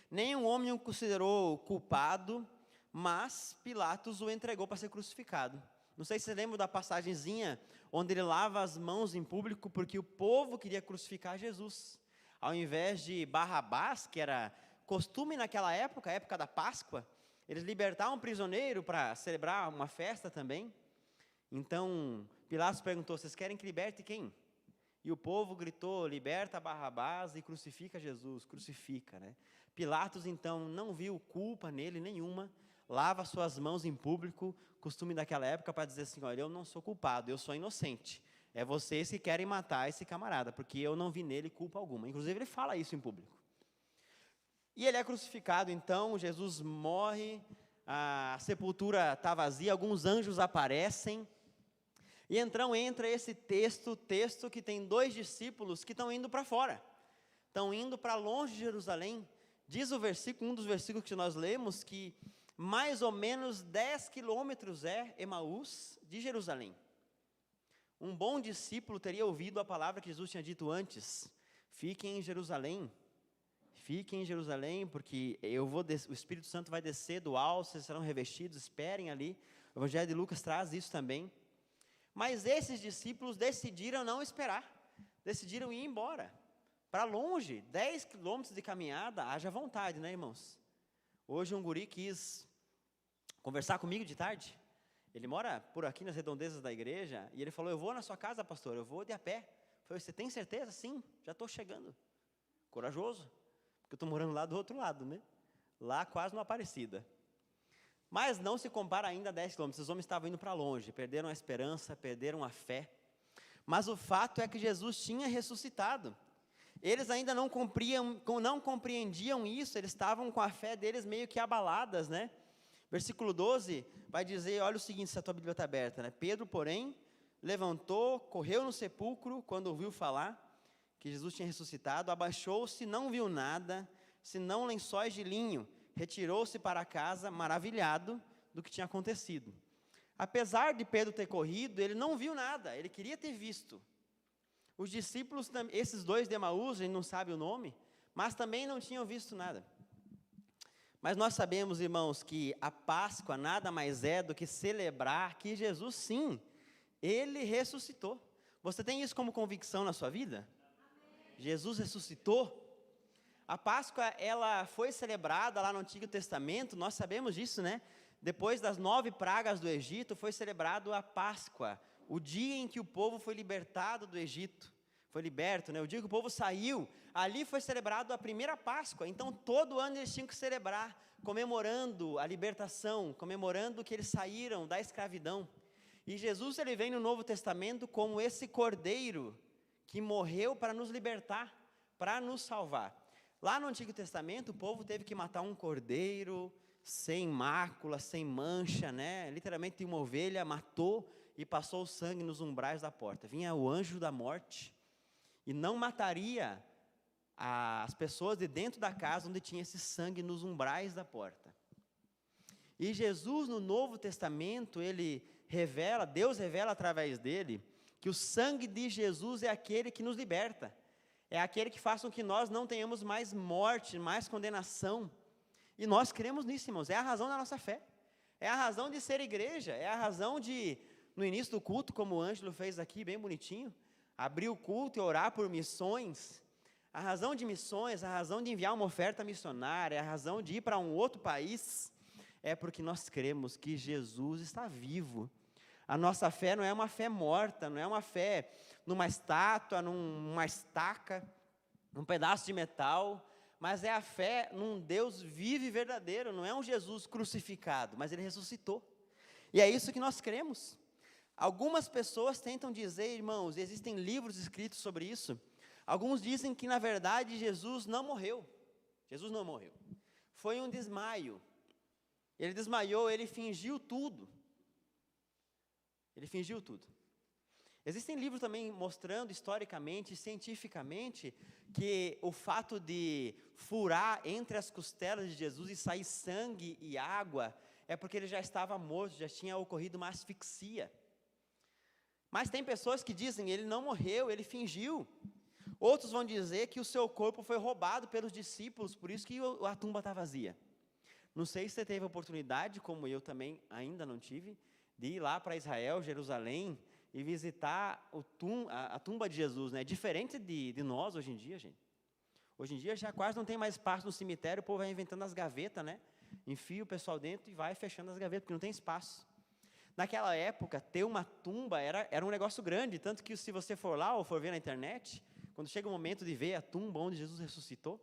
Nenhum homem o considerou culpado, mas Pilatos o entregou para ser crucificado. Não sei se você lembra da passagenzinha onde ele lava as mãos em público, porque o povo queria crucificar Jesus. Ao invés de Barrabás, que era costume naquela época, a época da Páscoa, eles libertavam um prisioneiro para celebrar uma festa também. Então, Pilatos perguntou, vocês querem que liberte quem? E o povo gritou, liberta Barrabás e crucifica Jesus, crucifica, né? Pilatos, então, não viu culpa nele nenhuma, lava suas mãos em público, costume daquela época, para dizer assim, olha, eu não sou culpado, eu sou inocente. É vocês que querem matar esse camarada, porque eu não vi nele culpa alguma. Inclusive, ele fala isso em público. E ele é crucificado, então, Jesus morre, a sepultura está vazia, alguns anjos aparecem, e então entra esse texto que tem 2 discípulos que estão indo para fora, estão indo para longe de Jerusalém. Diz o versículo, um dos versículos que nós lemos, que mais ou menos 10 quilômetros é Emaús de Jerusalém. Um bom discípulo teria ouvido a palavra que Jesus tinha dito antes, fiquem em Jerusalém, porque o Espírito Santo vai descer do alto, vocês serão revestidos, esperem ali. O Evangelho de Lucas traz isso também. Mas esses discípulos decidiram não esperar, decidiram ir embora, para longe, 10 quilômetros de caminhada, haja vontade, né, irmãos? Hoje um guri quis conversar comigo de tarde, ele mora por aqui nas redondezas da igreja, e ele falou, eu vou na sua casa, pastor, eu vou de a pé. Eu falei, você tem certeza? Sim, já estou chegando. Corajoso, porque eu estou morando lá do outro lado, né? Lá quase no Aparecida. Mas não se compara ainda a 10 quilômetros, os homens estavam indo para longe, perderam a esperança, perderam a fé. Mas o fato é que Jesus tinha ressuscitado. Eles ainda não compreendiam isso, eles estavam com a fé deles meio que abaladas, né? Versículo 12 vai dizer, olha o seguinte, se a tua Bíblia está aberta, né? Pedro, porém, levantou, correu no sepulcro, quando ouviu falar que Jesus tinha ressuscitado, abaixou-se, não viu nada, senão lençóis de linho, retirou-se para casa, maravilhado do que tinha acontecido. Apesar de Pedro ter corrido, ele não viu nada, ele queria ter visto. Os discípulos, esses 2 de Emaús, a gente não sabe o nome, mas também não tinham visto nada. Mas nós sabemos, irmãos, que a Páscoa nada mais é do que celebrar que Jesus, sim, Ele ressuscitou. Você tem isso como convicção na sua vida? Amém. Jesus ressuscitou. A Páscoa, ela foi celebrada lá no Antigo Testamento, nós sabemos disso, né? Depois das 9 pragas do Egito, foi celebrado a Páscoa, o dia em que o povo foi libertado do Egito, foi liberto, né? O dia que o povo saiu, ali foi celebrado a primeira Páscoa, então todo ano eles tinham que celebrar, comemorando a libertação, comemorando que eles saíram da escravidão. E Jesus, ele vem no Novo Testamento como esse cordeiro que morreu para nos libertar, para nos salvar. Lá no Antigo Testamento, o povo teve que matar um cordeiro, sem mácula, sem mancha, né? Literalmente uma ovelha, matou e passou o sangue nos umbrais da porta. Vinha o anjo da morte e não mataria as pessoas de dentro da casa onde tinha esse sangue nos umbrais da porta. E Jesus, no Novo Testamento, Deus revela através dele, que o sangue de Jesus é aquele que nos liberta, é aquele que faz com que nós não tenhamos mais morte, mais condenação. E nós cremos nisso, irmãos, é a razão da nossa fé. É a razão de ser igreja, é a razão de, no início do culto, como o Ângelo fez aqui, bem bonitinho, abrir o culto e orar por missões. A razão de missões, a razão de enviar uma oferta missionária, a razão de ir para um outro país, é porque nós cremos que Jesus está vivo. A nossa fé não é uma fé morta, não é uma fé numa estátua, numa estaca, num pedaço de metal, mas é a fé num Deus vivo e verdadeiro, não é um Jesus crucificado, mas Ele ressuscitou. E é isso que nós cremos. Algumas pessoas tentam dizer, irmãos, existem livros escritos sobre isso. Alguns dizem que, na verdade, Jesus não morreu. Jesus não morreu. Foi um desmaio. Ele desmaiou, ele fingiu tudo. Ele fingiu tudo. Existem livros também mostrando historicamente, cientificamente, que o fato de furar entre as costelas de Jesus e sair sangue e água, é porque ele já estava morto, já tinha ocorrido uma asfixia. Mas tem pessoas que dizem, ele não morreu, ele fingiu. Outros vão dizer que o seu corpo foi roubado pelos discípulos, por isso que a tumba está vazia. Não sei se você teve a oportunidade, como eu também ainda não tive, de ir lá para Israel, Jerusalém, e visitar a tumba de Jesus, né? Diferente de nós hoje em dia, gente. Hoje em dia já quase não tem mais espaço no cemitério, o povo vai inventando as gavetas, né? Enfia o pessoal dentro e vai fechando as gavetas, porque não tem espaço. Naquela época, ter uma tumba era um negócio grande, tanto que se você for lá ou for ver na internet, quando chega o momento de ver a tumba onde Jesus ressuscitou,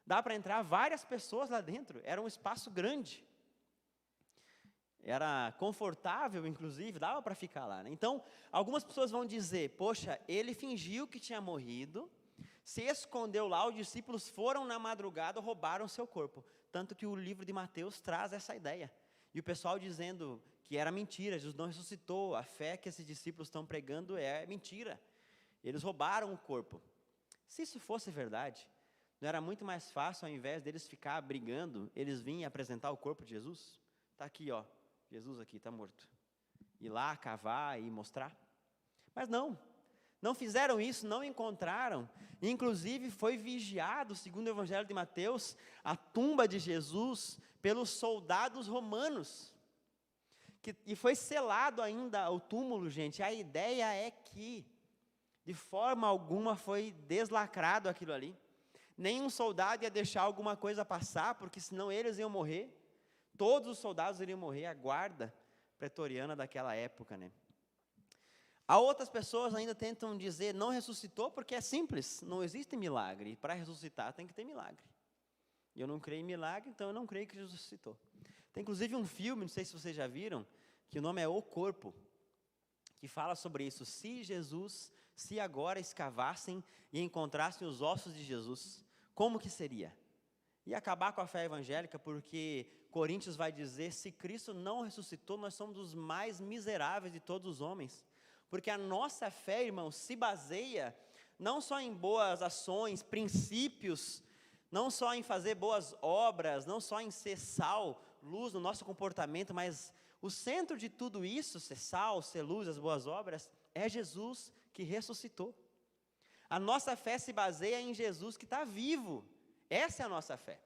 dá para entrar várias pessoas lá dentro, era um espaço grande. Era confortável, inclusive, dava para ficar lá, né? Então, algumas pessoas vão dizer, poxa, ele fingiu que tinha morrido, se escondeu lá, os discípulos foram na madrugada, roubaram seu corpo. Tanto que o livro de Mateus traz essa ideia. E o pessoal dizendo que era mentira, Jesus não ressuscitou, a fé que esses discípulos estão pregando é mentira. Eles roubaram o corpo. Se isso fosse verdade, não era muito mais fácil, ao invés deles ficar brigando, eles vinham apresentar o corpo de Jesus? Está aqui, ó, Jesus aqui, está morto. Ir lá, cavar e mostrar? Mas não fizeram isso, não encontraram. Inclusive foi vigiado, segundo o Evangelho de Mateus, a tumba de Jesus pelos soldados romanos. E foi selado ainda o túmulo, gente. A ideia é que, de forma alguma, foi deslacrado aquilo ali. Nenhum soldado ia deixar alguma coisa passar, porque senão eles iam morrer. Todos os soldados iriam morrer, a guarda pretoriana daquela época, né? Há outras pessoas ainda tentam dizer, não ressuscitou, porque é simples, não existe milagre. Para ressuscitar tem que ter milagre. E eu não creio em milagre, então eu não creio que Jesus ressuscitou. Tem inclusive um filme, não sei se vocês já viram, que o nome é O Corpo, que fala sobre isso. Se agora escavassem e encontrassem os ossos de Jesus, como que seria? E acabar com a fé evangélica, porque Coríntios vai dizer, se Cristo não ressuscitou, nós somos os mais miseráveis de todos os homens. Porque a nossa fé, irmãos, se baseia não só em boas ações, princípios, não só em fazer boas obras, não só em ser sal, luz no nosso comportamento, mas o centro de tudo isso, ser sal, ser luz, as boas obras, é Jesus que ressuscitou. A nossa fé se baseia em Jesus que está vivo. Essa é a nossa fé.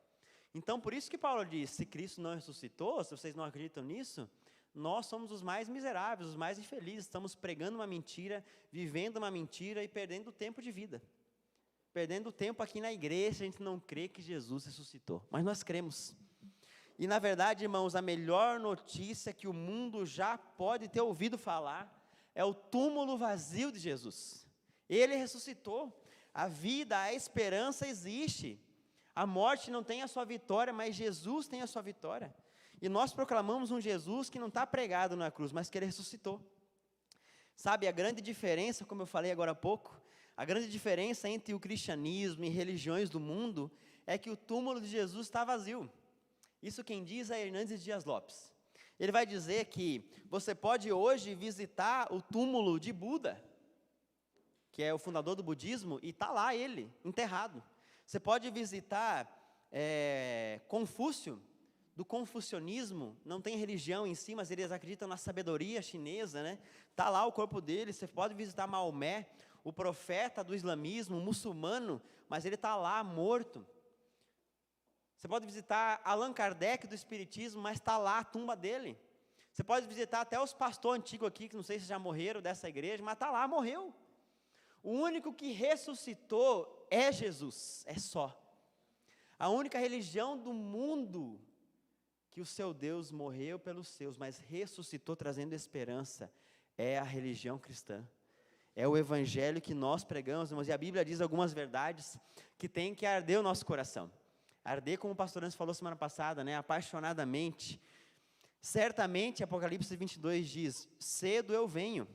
Então, por isso que Paulo diz, se Cristo não ressuscitou, se vocês não acreditam nisso, nós somos os mais miseráveis, os mais infelizes, estamos pregando uma mentira, vivendo uma mentira e perdendo tempo de vida. Perdendo tempo aqui na igreja, a gente não crê que Jesus ressuscitou, mas nós cremos. E na verdade, irmãos, a melhor notícia que o mundo já pode ter ouvido falar é o túmulo vazio de Jesus. Ele ressuscitou, a vida, a esperança existe. A morte não tem a sua vitória, mas Jesus tem a sua vitória. E nós proclamamos um Jesus que não está pregado na cruz, mas que Ele ressuscitou. Sabe, a grande diferença, como eu falei agora há pouco, a grande diferença entre o cristianismo e religiões do mundo é que o túmulo de Jesus está vazio. Isso quem diz é Hernandes Dias Lopes. Ele vai dizer que você pode hoje visitar o túmulo de Buda, que é o fundador do budismo, e está lá ele, enterrado. Você pode visitar Confúcio, do confucionismo, não tem religião em si, mas eles acreditam na sabedoria chinesa, né? Está lá o corpo dele. Você pode visitar Maomé, o profeta do islamismo, muçulmano, mas ele está lá morto. Você pode visitar Allan Kardec do Espiritismo, mas está lá a tumba dele. Você pode visitar até os pastores antigos aqui, que não sei se já morreram dessa igreja, mas está lá, morreu. O único que ressuscitou é Jesus, é só. A única religião do mundo que o seu Deus morreu pelos seus, mas ressuscitou trazendo esperança, é a religião cristã. É o evangelho que nós pregamos, irmãos, e a Bíblia diz algumas verdades que tem que arder o nosso coração. Arder, como o pastor Antes falou semana passada, né, apaixonadamente. Certamente, Apocalipse 22 diz, cedo eu venho.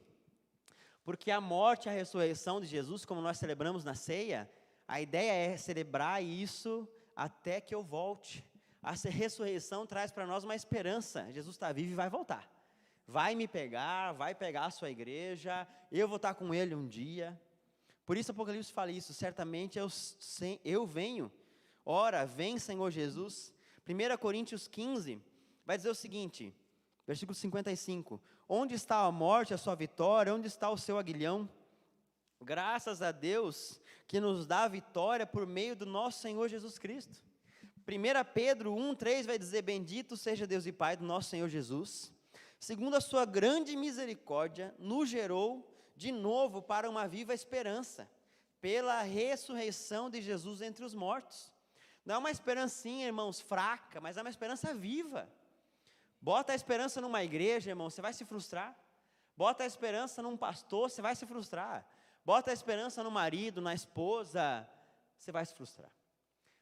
Porque a morte e a ressurreição de Jesus, como nós celebramos na ceia, a ideia é celebrar isso até que eu volte. A ressurreição traz para nós uma esperança. Jesus está vivo e vai voltar. Vai me pegar, vai pegar a sua igreja, eu vou estar com ele um dia. Por isso Apocalipse fala isso, certamente eu venho. Ora, vem Senhor Jesus. 1 Coríntios 15 vai dizer o seguinte, versículo 55. Onde está a morte, a sua vitória? Onde está o seu aguilhão? Graças a Deus que nos dá a vitória por meio do nosso Senhor Jesus Cristo. 1 Pedro 1:3 vai dizer, bendito seja Deus e Pai do nosso Senhor Jesus, segundo a sua grande misericórdia, nos gerou de novo para uma viva esperança, pela ressurreição de Jesus entre os mortos. Não é uma esperancinha, irmãos, fraca, mas é uma esperança viva. Bota a esperança numa igreja, irmão, você vai se frustrar. Bota a esperança num pastor, você vai se frustrar. Bota a esperança no marido, na esposa, você vai se frustrar.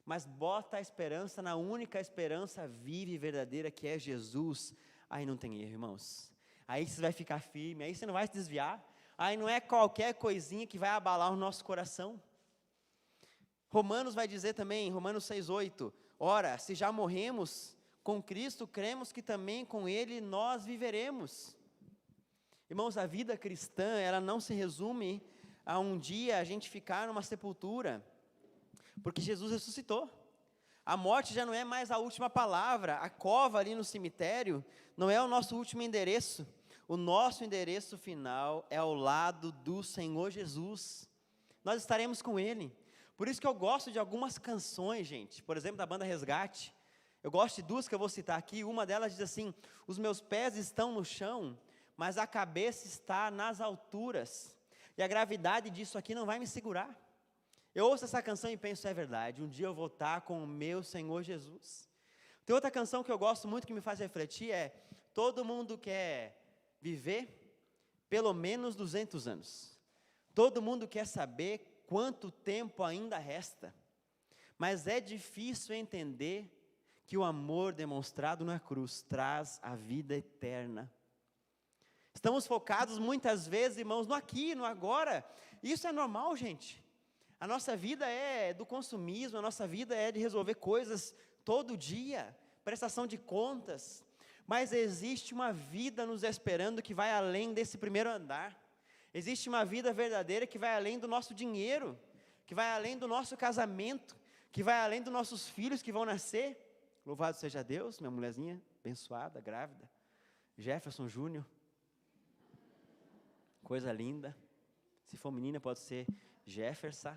Mas bota a esperança na única esperança viva e verdadeira, que é Jesus. Aí não tem erro, irmãos. Aí você vai ficar firme, aí você não vai se desviar. Aí não é qualquer coisinha que vai abalar o nosso coração. Romanos vai dizer também, Romanos 6:8, ora, se já morremos com Cristo, cremos que também com Ele nós viveremos. Irmãos, a vida cristã, ela não se resume a um dia a gente ficar numa sepultura, porque Jesus ressuscitou. A morte já não é mais a última palavra, a cova ali no cemitério não é o nosso último endereço. O nosso endereço final é ao lado do Senhor Jesus. Nós estaremos com Ele. Por isso que eu gosto de algumas canções, gente, por exemplo, da banda Resgate. Eu gosto de duas que eu vou citar aqui. Uma delas diz assim, os meus pés estão no chão, mas a cabeça está nas alturas. E a gravidade disso aqui não vai me segurar. Eu ouço essa canção e penso, é verdade, um dia eu vou estar com o meu Senhor Jesus. Tem outra canção que eu gosto muito, que me faz refletir, é, todo mundo quer viver pelo menos 200 anos. Todo mundo quer saber quanto tempo ainda resta. Mas é difícil entender que o amor demonstrado na cruz traz a vida eterna. Estamos focados muitas vezes, irmãos, no aqui, no agora. Isso é normal, gente. A nossa vida é do consumismo, a nossa vida é de resolver coisas todo dia, prestação de contas. Mas existe uma vida nos esperando que vai além desse primeiro andar. Existe uma vida verdadeira que vai além do nosso dinheiro, que vai além do nosso casamento, que vai além dos nossos filhos que vão nascer. Louvado seja Deus, minha mulherzinha abençoada, grávida. Jefferson Júnior. Coisa linda. Se for menina, pode ser Jefferson.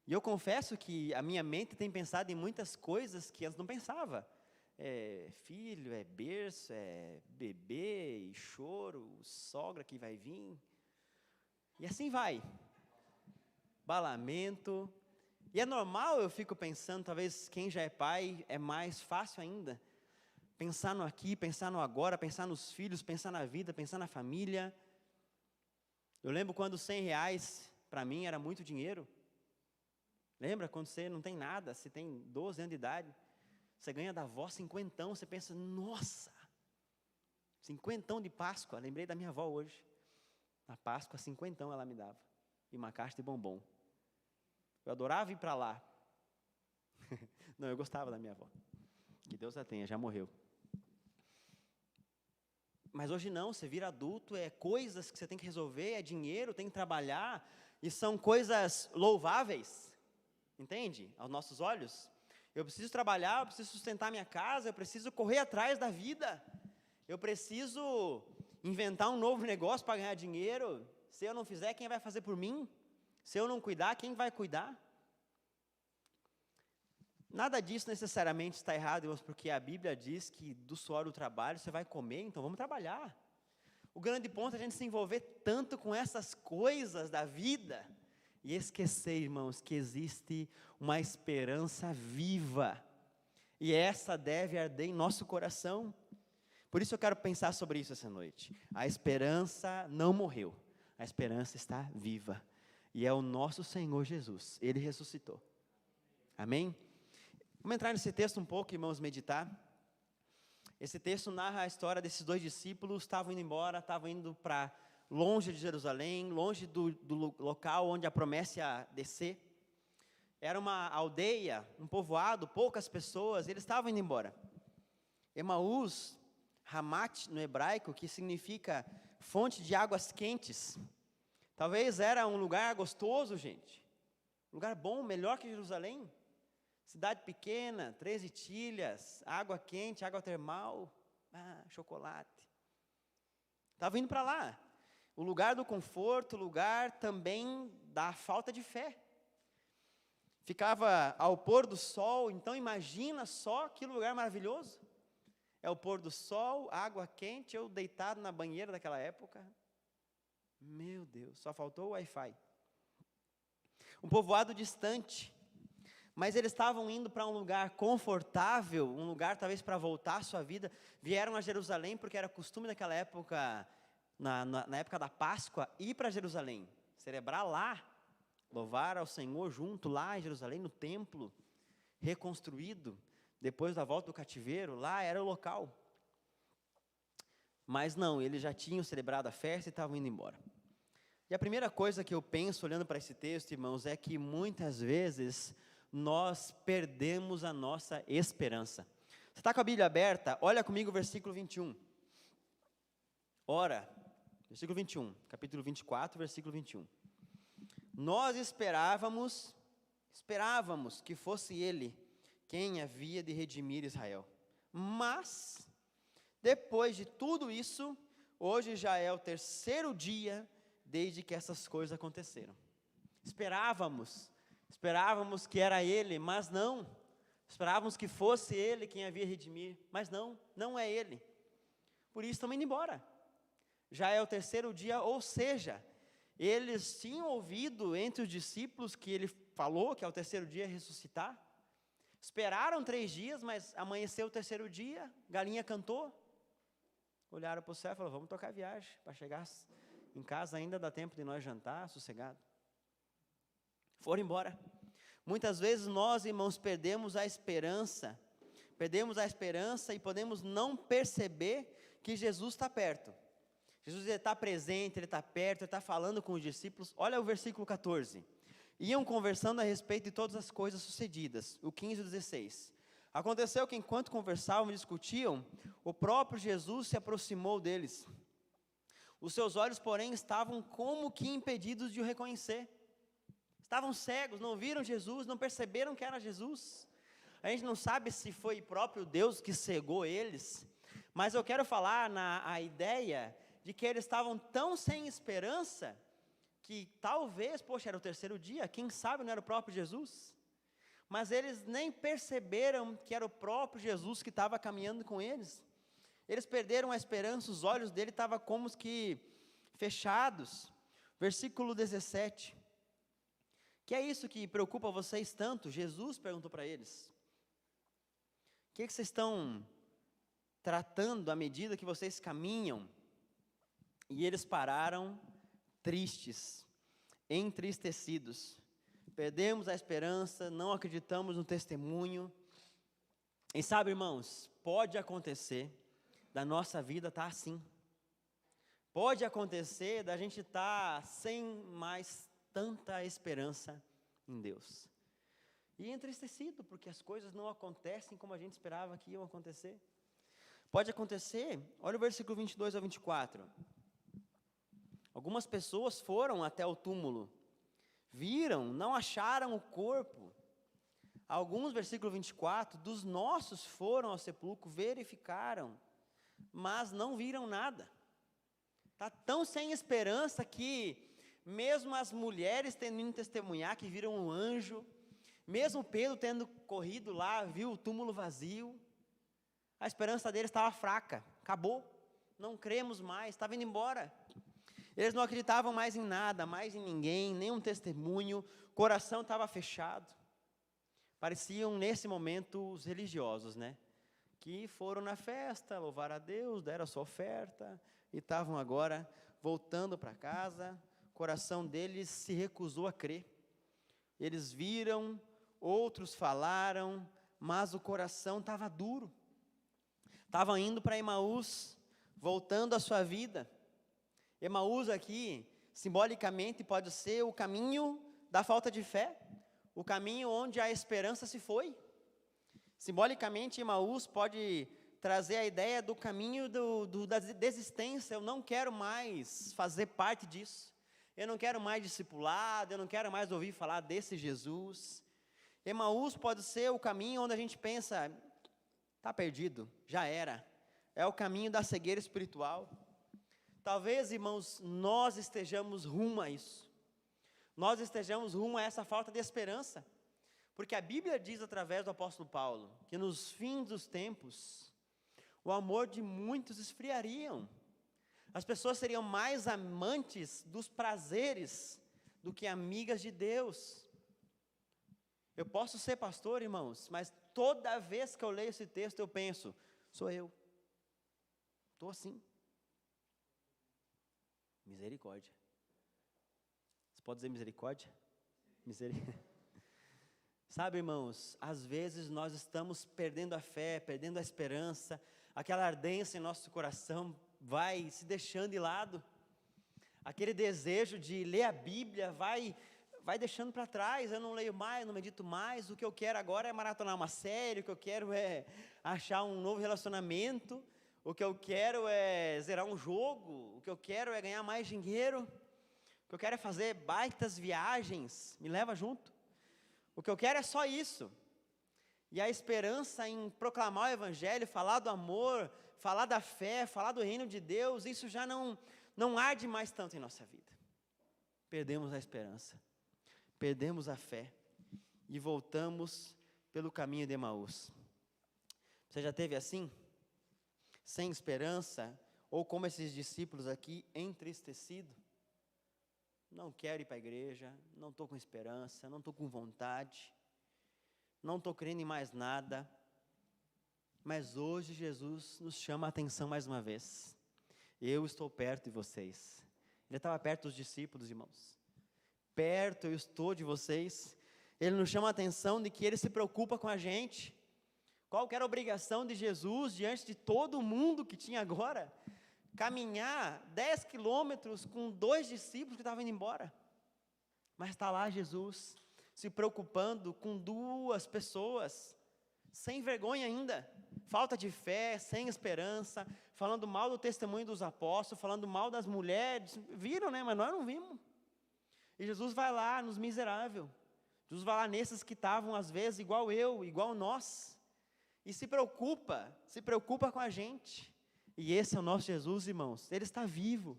E eu confesso que a minha mente tem pensado em muitas coisas que antes não pensava. É filho, é berço, é bebê, e choro, sogra que vai vir. E assim vai. Balamento. E é normal, eu fico pensando, talvez quem já é pai é mais fácil ainda. Pensar no aqui, pensar no agora, pensar nos filhos, pensar na vida, pensar na família. Eu lembro quando R$100 para mim era muito dinheiro. Lembra quando você não tem nada, você tem 12 anos de idade, você ganha da avó 50, você pensa, nossa, 50 de Páscoa, lembrei da minha avó hoje. Na Páscoa, 50 ela me dava, e uma caixa de bombom. Eu adorava ir para lá. Não, eu gostava da minha avó. Que Deus a tenha, já morreu. Mas hoje não, você vira adulto, é coisas que você tem que resolver, é dinheiro, tem que trabalhar, e são coisas louváveis, entende? Aos nossos olhos. Eu preciso trabalhar, eu preciso sustentar minha casa, eu preciso correr atrás da vida, eu preciso inventar um novo negócio para ganhar dinheiro. Se eu não fizer, quem vai fazer por mim? Se eu não cuidar, quem vai cuidar? Nada disso necessariamente está errado, irmãos, porque a Bíblia diz que do suor do trabalho você vai comer, então vamos trabalhar. O grande ponto é a gente se envolver tanto com essas coisas da vida e esquecer, irmãos, que existe uma esperança viva. E essa deve arder em nosso coração. Por isso eu quero pensar sobre isso essa noite. A esperança não morreu, a esperança está viva. E é o nosso Senhor Jesus, Ele ressuscitou. Amém? Vamos entrar nesse texto um pouco, irmãos, meditar. Esse texto narra a história desses dois discípulos, estavam indo embora, estavam indo para longe de Jerusalém, longe do local onde a promessa ia descer. Era uma aldeia, um povoado, poucas pessoas, eles estavam indo embora. Emaús, Hamat no hebraico, que significa fonte de águas quentes. Talvez era um lugar gostoso, gente. Um lugar bom, melhor que Jerusalém. Cidade pequena, 13 tilhas, água quente, água termal, chocolate. Estava indo para lá. O lugar do conforto, o lugar também da falta de fé. Ficava ao pôr do sol, então imagina só que lugar maravilhoso. É o pôr do sol, água quente, eu deitado na banheira daquela época. Meu Deus, só faltou o Wi-Fi. Um povoado distante. Mas eles estavam indo para um lugar confortável, um lugar talvez para voltar à sua vida. Vieram a Jerusalém porque era costume naquela época, na época da Páscoa, ir para Jerusalém, celebrar lá, louvar ao Senhor junto lá em Jerusalém, no templo, reconstruído, depois da volta do cativeiro, lá era o local. Mas não, eles já tinham celebrado a festa e estavam indo embora. E a primeira coisa que eu penso, olhando para esse texto, irmãos, é que muitas vezes nós perdemos a nossa esperança. Você está com a Bíblia aberta? Olha comigo o versículo 21. Ora, versículo 21, capítulo 24, versículo 21. Nós esperávamos que fosse Ele quem havia de redimir Israel. Mas, depois de tudo isso, hoje já é o terceiro dia desde que essas coisas aconteceram. Esperávamos que era Ele, mas não. Esperávamos que fosse Ele quem havia redimir, mas não é Ele. Por isso estão indo embora. Já é o terceiro dia, ou seja, eles tinham ouvido entre os discípulos que Ele falou que ao terceiro dia ia ressuscitar. Esperaram 3 dias, mas amanheceu o terceiro dia, galinha cantou. Olharam para o céu e falaram, vamos tocar a viagem, para chegar em casa ainda dá tempo de nós jantar, sossegado. Foram embora. Muitas vezes nós, irmãos, perdemos a esperança e podemos não perceber que Jesus está perto. Jesus está presente, Ele está perto, Ele está falando com os discípulos. Olha o versículo 14. Iam conversando a respeito de todas as coisas sucedidas. O 15 e 16. Aconteceu que enquanto conversavam e discutiam, o próprio Jesus se aproximou deles. Os seus olhos, porém, estavam como que impedidos de o reconhecer. Estavam cegos, não viram Jesus, não perceberam que era Jesus. A gente não sabe se foi próprio Deus que cegou eles, mas eu quero falar a ideia de que eles estavam tão sem esperança, que talvez, poxa, era o terceiro dia, quem sabe não era o próprio Jesus. Mas eles nem perceberam que era o próprio Jesus que estava caminhando com eles. Eles perderam a esperança, os olhos dele estavam como que fechados. Versículo 17. Que é isso que preocupa vocês tanto? Jesus perguntou para eles. O que vocês estão tratando à medida que vocês caminham? E eles pararam tristes, entristecidos. Perdemos a esperança, não acreditamos no testemunho. E sabe, irmãos, pode acontecer da nossa vida estar assim. Pode acontecer da gente estar sem mais tanta esperança em Deus. E entristecido, porque as coisas não acontecem como a gente esperava que iam acontecer. Pode acontecer, olha o versículo 22 ao 24. Algumas pessoas foram até o túmulo, viram, não acharam o corpo. Alguns, versículo 24, dos nossos foram ao sepulcro, verificaram, mas não viram nada. Está tão sem esperança que mesmo as mulheres tendo ido testemunhar que viram um anjo, mesmo Pedro tendo corrido lá, viu o túmulo vazio, a esperança deles estava fraca, acabou, não cremos mais, estava indo embora. Eles não acreditavam mais em nada, mais em ninguém, nenhum testemunho, o coração estava fechado. Pareciam, nesse momento, os religiosos, né? Que foram na festa, louvaram a Deus, deram a sua oferta, e estavam agora voltando para casa, o coração deles se recusou a crer. Eles viram, outros falaram, mas o coração estava duro. Estavam indo para Emaús, voltando à sua vida. Emaús aqui, simbolicamente, pode ser o caminho da falta de fé, o caminho onde a esperança se foi. Simbolicamente, Emaús pode trazer a ideia do caminho da desistência. Eu não quero mais fazer parte disso. Eu não quero mais discipulado, eu não quero mais ouvir falar desse Jesus. Emaús pode ser o caminho onde a gente pensa, está perdido, já era. É o caminho da cegueira espiritual. Talvez, irmãos, nós estejamos rumo a isso. Nós estejamos rumo a essa falta de esperança. Porque a Bíblia diz através do apóstolo Paulo, que nos fins dos tempos, o amor de muitos esfriariam. As pessoas seriam mais amantes dos prazeres do que amigas de Deus. Eu posso ser pastor, irmãos, mas toda vez que eu leio esse texto eu penso, sou eu. Estou assim. Misericórdia. Você pode dizer misericórdia? Misericórdia. Sabe, irmãos, às vezes nós estamos perdendo a fé, perdendo a esperança, aquela ardência em nosso coração vai se deixando de lado, aquele desejo de ler a Bíblia vai deixando para trás. Eu não leio mais, não medito mais, o que eu quero agora é maratonar uma série, o que eu quero é achar um novo relacionamento, o que eu quero é zerar um jogo, o que eu quero é ganhar mais dinheiro, o que eu quero é fazer baitas viagens, me leva junto. O que eu quero é só isso. E a esperança em proclamar o Evangelho, falar do amor, falar da fé, falar do reino de Deus, isso já não arde mais tanto em nossa vida. Perdemos a esperança, perdemos a fé e voltamos pelo caminho de Emaús. Você já teve assim? Sem esperança? Ou como esses discípulos aqui, entristecido? Não quero ir para a igreja, não estou com esperança, não estou com vontade, não estou crendo em mais nada. Mas hoje Jesus nos chama a atenção mais uma vez. Eu estou perto de vocês. Ele estava perto dos discípulos, irmãos. Perto eu estou de vocês. Ele nos chama a atenção de que Ele se preocupa com a gente. Qual que era a obrigação de Jesus diante de todo mundo que tinha agora? Caminhar 10 quilômetros com 2 discípulos que estavam indo embora. Mas está lá Jesus, se preocupando com 2 pessoas, sem vergonha ainda, falta de fé, sem esperança, falando mal do testemunho dos apóstolos, falando mal das mulheres. Viram, né? Mas nós não vimos. E Jesus vai lá nos miseráveis. Jesus vai lá nesses que estavam, às vezes, igual eu, igual nós. E se preocupa com a gente. E esse é o nosso Jesus, irmãos. Ele está vivo.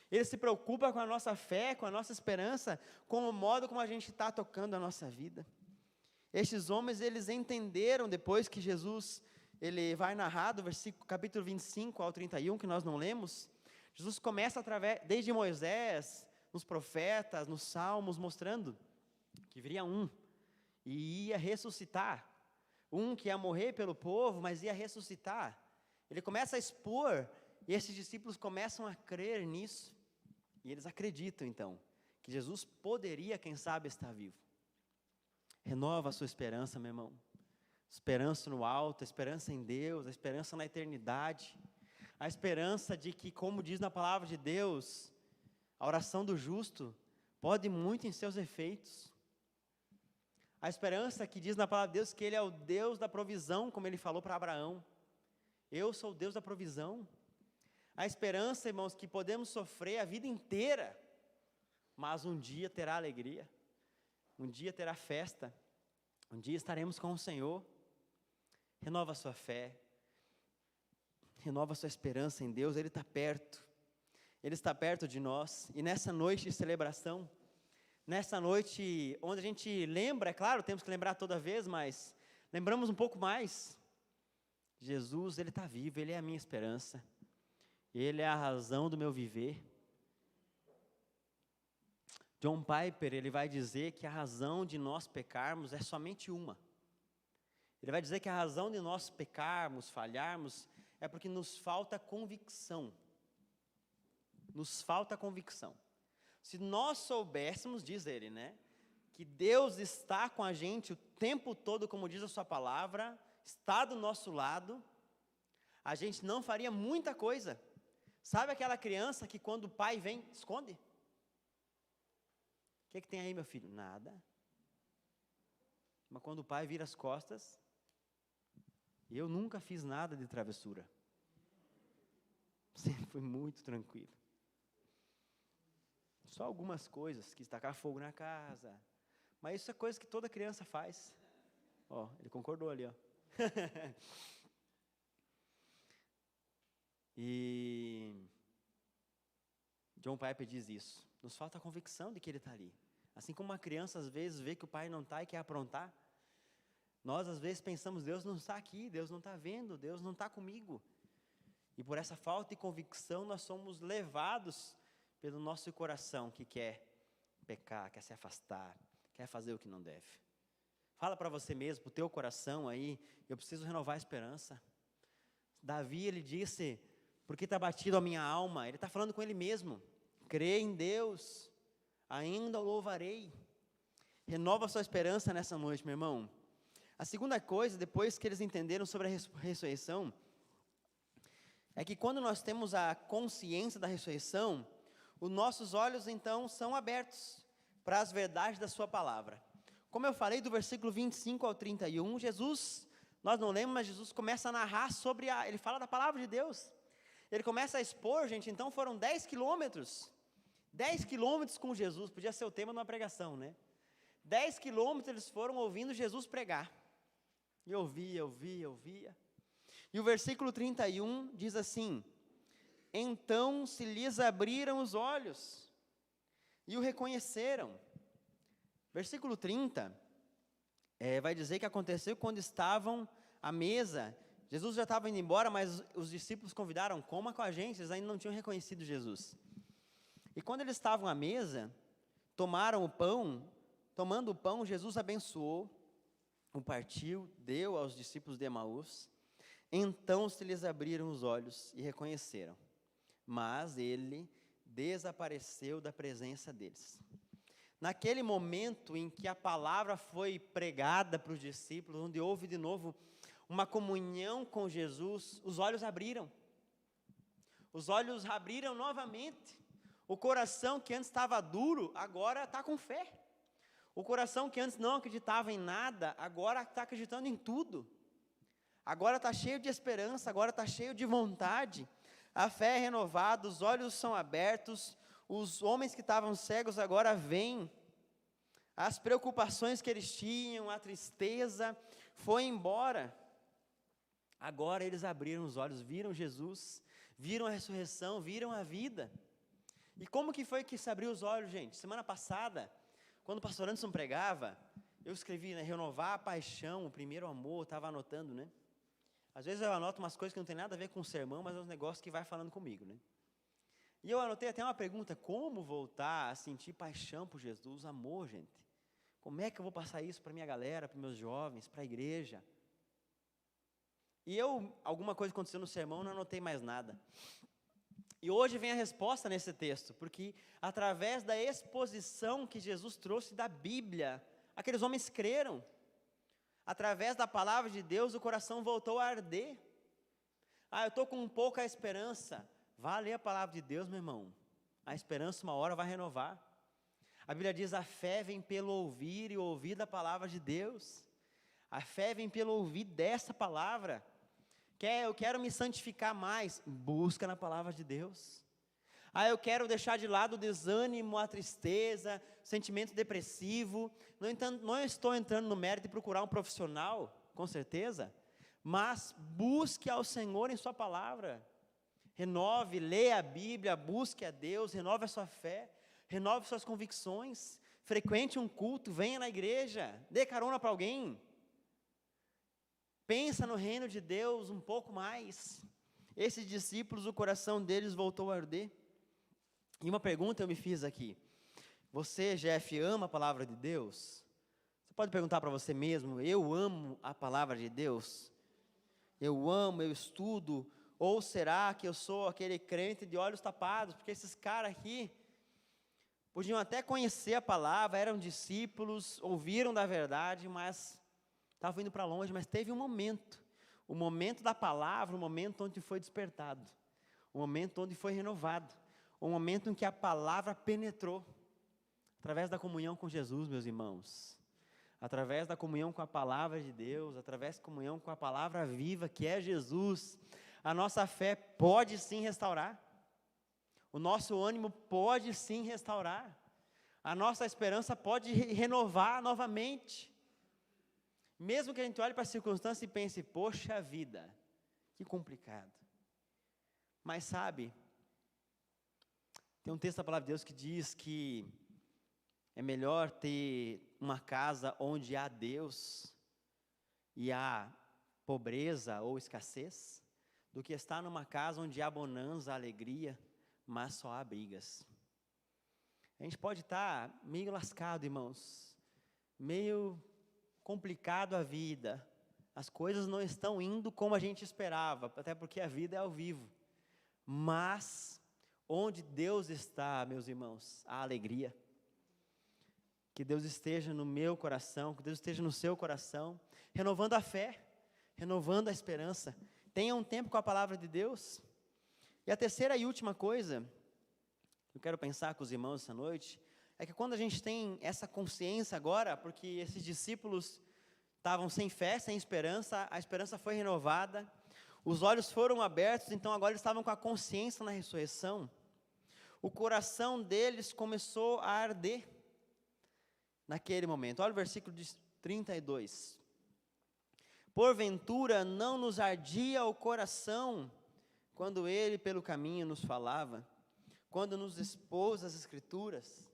Ele se preocupa com a nossa fé, com a nossa esperança, com o modo como a gente está tocando a nossa vida. Estes homens, eles entenderam depois que Jesus, ele vai narrar do capítulo 25 ao 31, que nós não lemos. Jesus começa desde Moisés, nos profetas, nos salmos, mostrando que viria um e ia ressuscitar. Um que ia morrer pelo povo, mas ia ressuscitar. Ele começa a expor, e esses discípulos começam a crer nisso. E eles acreditam, então, que Jesus poderia, quem sabe, estar vivo. Renova a sua esperança, meu irmão. Esperança no alto, a esperança em Deus, a esperança na eternidade. A esperança de que, como diz na palavra de Deus, a oração do justo pode muito em seus efeitos. A esperança que diz na palavra de Deus que Ele é o Deus da provisão, como Ele falou para Abraão. Eu sou o Deus da provisão. A esperança, irmãos, que podemos sofrer a vida inteira, mas um dia terá alegria, um dia terá festa, um dia estaremos com o Senhor. Renova a sua fé, renova a sua esperança em Deus, Ele está perto. Ele está perto de nós. E nessa noite de celebração, nessa noite onde a gente lembra, é claro, temos que lembrar toda vez, mas lembramos um pouco mais. Jesus, Ele está vivo, Ele é a minha esperança. Ele é a razão do meu viver. John Piper, ele vai dizer que a razão de nós pecarmos é somente uma. Ele vai dizer que a razão de nós pecarmos, falharmos, é porque nos falta convicção. Nos falta convicção. Se nós soubéssemos, diz ele, né, que Deus está com a gente o tempo todo, como diz a sua palavra, está do nosso lado, a gente não faria muita coisa. Sabe aquela criança que quando o pai vem, esconde? O que tem aí, meu filho? Nada. Mas quando o pai vira as costas, eu nunca fiz nada de travessura. Sempre fui muito tranquilo. Só algumas coisas, quis tacar fogo na casa. Mas isso é coisa que toda criança faz. Ó, ele concordou ali, ó. E John Piper diz isso. Nos falta a convicção de que Ele está ali. Assim como uma criança às vezes vê que o pai não está e quer aprontar, nós às vezes pensamos, Deus não está aqui, Deus não está vendo, Deus não está comigo. E por essa falta de convicção nós somos levados pelo nosso coração que quer pecar, quer se afastar, quer fazer o que não deve. Fala para você mesmo, para o teu coração aí, eu preciso renovar a esperança. Davi, ele disse, porque está batido a minha alma, ele está falando com ele mesmo. Crê em Deus, ainda o louvarei. Renova a sua esperança nessa noite, meu irmão. A segunda coisa, depois que eles entenderam sobre a ressurreição, é que quando nós temos a consciência da ressurreição, os nossos olhos então são abertos para as verdades da sua palavra. Como eu falei, do versículo 25 ao 31, Jesus, nós não lemos, mas Jesus começa a narrar sobre ele fala da palavra de Deus. Ele começa a expor, gente, então foram 10 quilômetros. 10 quilômetros com Jesus, podia ser o tema de uma pregação, né? 10 quilômetros eles foram ouvindo Jesus pregar. E ouvia. E o versículo 31 diz assim: então se lhes abriram os olhos e o reconheceram. Versículo 30 vai dizer que aconteceu quando estavam à mesa. Jesus já estava indo embora, mas os discípulos convidaram, coma com a gente, eles ainda não tinham reconhecido Jesus. E quando eles estavam à mesa, tomando o pão, Jesus abençoou, o partiu, deu aos discípulos de Emaús. Então se lhes abriram os olhos e reconheceram, mas ele desapareceu da presença deles. Naquele momento em que a palavra foi pregada para os discípulos, onde houve de novo uma comunhão com Jesus, os olhos abriram. Os olhos abriram novamente. O coração que antes estava duro, agora está com fé. O coração que antes não acreditava em nada, agora está acreditando em tudo. Agora está cheio de esperança, agora está cheio de vontade. A fé é renovada, os olhos são abertos, os homens que estavam cegos agora veem. As preocupações que eles tinham, a tristeza, foi embora. Agora eles abriram os olhos, viram Jesus, viram a ressurreição, viram a vida. E como que foi que se abriu os olhos, gente? Semana passada, quando o pastor Anderson pregava, eu escrevi, né, renovar a paixão, o primeiro amor, estava anotando, né? Às vezes eu anoto umas coisas que não tem nada a ver com o sermão, mas é um negócio que vai falando comigo, né? E eu anotei até uma pergunta, como voltar a sentir paixão por Jesus, amor, gente? Como é que eu vou passar isso para minha galera, para meus jovens, para a igreja? E alguma coisa aconteceu no sermão, não anotei mais nada. E hoje vem a resposta nesse texto, porque através da exposição que Jesus trouxe da Bíblia, aqueles homens creram. Através da palavra de Deus, o coração voltou a arder. Eu estou com pouca esperança. Vá ler a palavra de Deus, meu irmão. A esperança uma hora vai renovar. A Bíblia diz, a fé vem pelo ouvir e ouvir da palavra de Deus. A fé vem pelo ouvir dessa palavra. Eu quero me santificar mais, busca na palavra de Deus. Eu quero deixar de lado o desânimo, a tristeza, sentimento depressivo. Não estou entrando no mérito de procurar um profissional, com certeza, mas busque ao Senhor em sua palavra. Renove, leia a Bíblia, busque a Deus, renove a sua fé, renove suas convicções, frequente um culto, venha na igreja, dê carona para alguém. Pensa no reino de Deus um pouco mais. Esses discípulos, o coração deles voltou a arder. E uma pergunta eu me fiz aqui. Você, Jeff, ama a palavra de Deus? Você pode perguntar para você mesmo, eu amo a palavra de Deus? Eu amo, eu estudo? Ou será que eu sou aquele crente de olhos tapados? Porque esses caras aqui podiam até conhecer a palavra, eram discípulos, ouviram da verdade, mas estavam indo para longe. Mas teve um momento, o momento da palavra, o momento onde foi despertado, o momento onde foi renovado, o momento em que a palavra penetrou, através da comunhão com Jesus, meus irmãos. Através da comunhão com a palavra de Deus, através da comunhão com a palavra viva, que é Jesus, a nossa fé pode sim restaurar, o nosso ânimo pode sim restaurar, a nossa esperança pode renovar novamente, mesmo que a gente olhe para a circunstância e pense, poxa vida, que complicado. Mas sabe, tem um texto da palavra de Deus que diz que é melhor ter uma casa onde há Deus e há pobreza ou escassez, do que estar numa casa onde há bonança, alegria, mas só há brigas. A gente pode estar meio lascado, irmãos, meio complicado a vida, as coisas não estão indo como a gente esperava, até porque a vida é ao vivo, mas onde Deus está, meus irmãos, há alegria. Que Deus esteja no meu coração, que Deus esteja no seu coração, renovando a fé, renovando a esperança. Tenha um tempo com a palavra de Deus. E a terceira e última coisa que eu quero pensar com os irmãos essa noite, é que quando a gente tem essa consciência agora, porque esses discípulos estavam sem fé, sem esperança, a esperança foi renovada, os olhos foram abertos, então agora eles estavam com a consciência na ressurreição, o coração deles começou a arder naquele momento. Olha o versículo 32. Porventura não nos ardia o coração quando ele pelo caminho nos falava, quando nos expôs as Escrituras?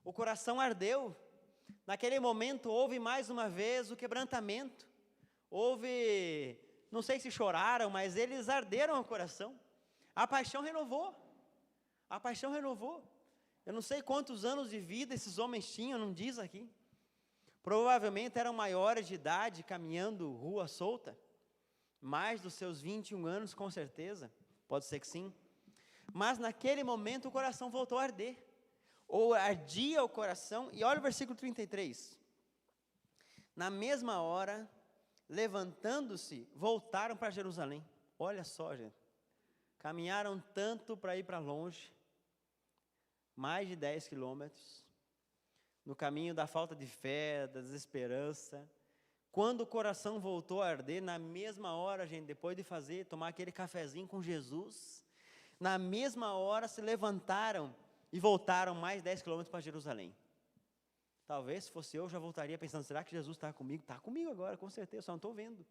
O coração ardeu. Naquele momento houve mais uma vez o quebrantamento. Houve, não sei se choraram, mas eles arderam o coração. A paixão renovou. A paixão renovou. Eu não sei quantos anos de vida esses homens tinham, não diz aqui. Provavelmente eram maiores de idade, caminhando rua solta. Mais dos seus 21 anos, com certeza. Pode ser que sim. Mas naquele momento o coração voltou a arder. Ou ardia o coração. E olha o versículo 33. Na mesma hora, levantando-se, voltaram para Jerusalém. Olha só, gente. Caminharam tanto para ir para longe. Mais de 10 quilômetros. No caminho da falta de fé, da desesperança. Quando o coração voltou a arder, na mesma hora, gente, depois de tomar aquele cafezinho com Jesus, na mesma hora se levantaram e voltaram mais 10 quilômetros para Jerusalém. Talvez, se fosse eu, já voltaria pensando, será que Jesus está comigo? Está comigo agora, com certeza, só não estou vendo.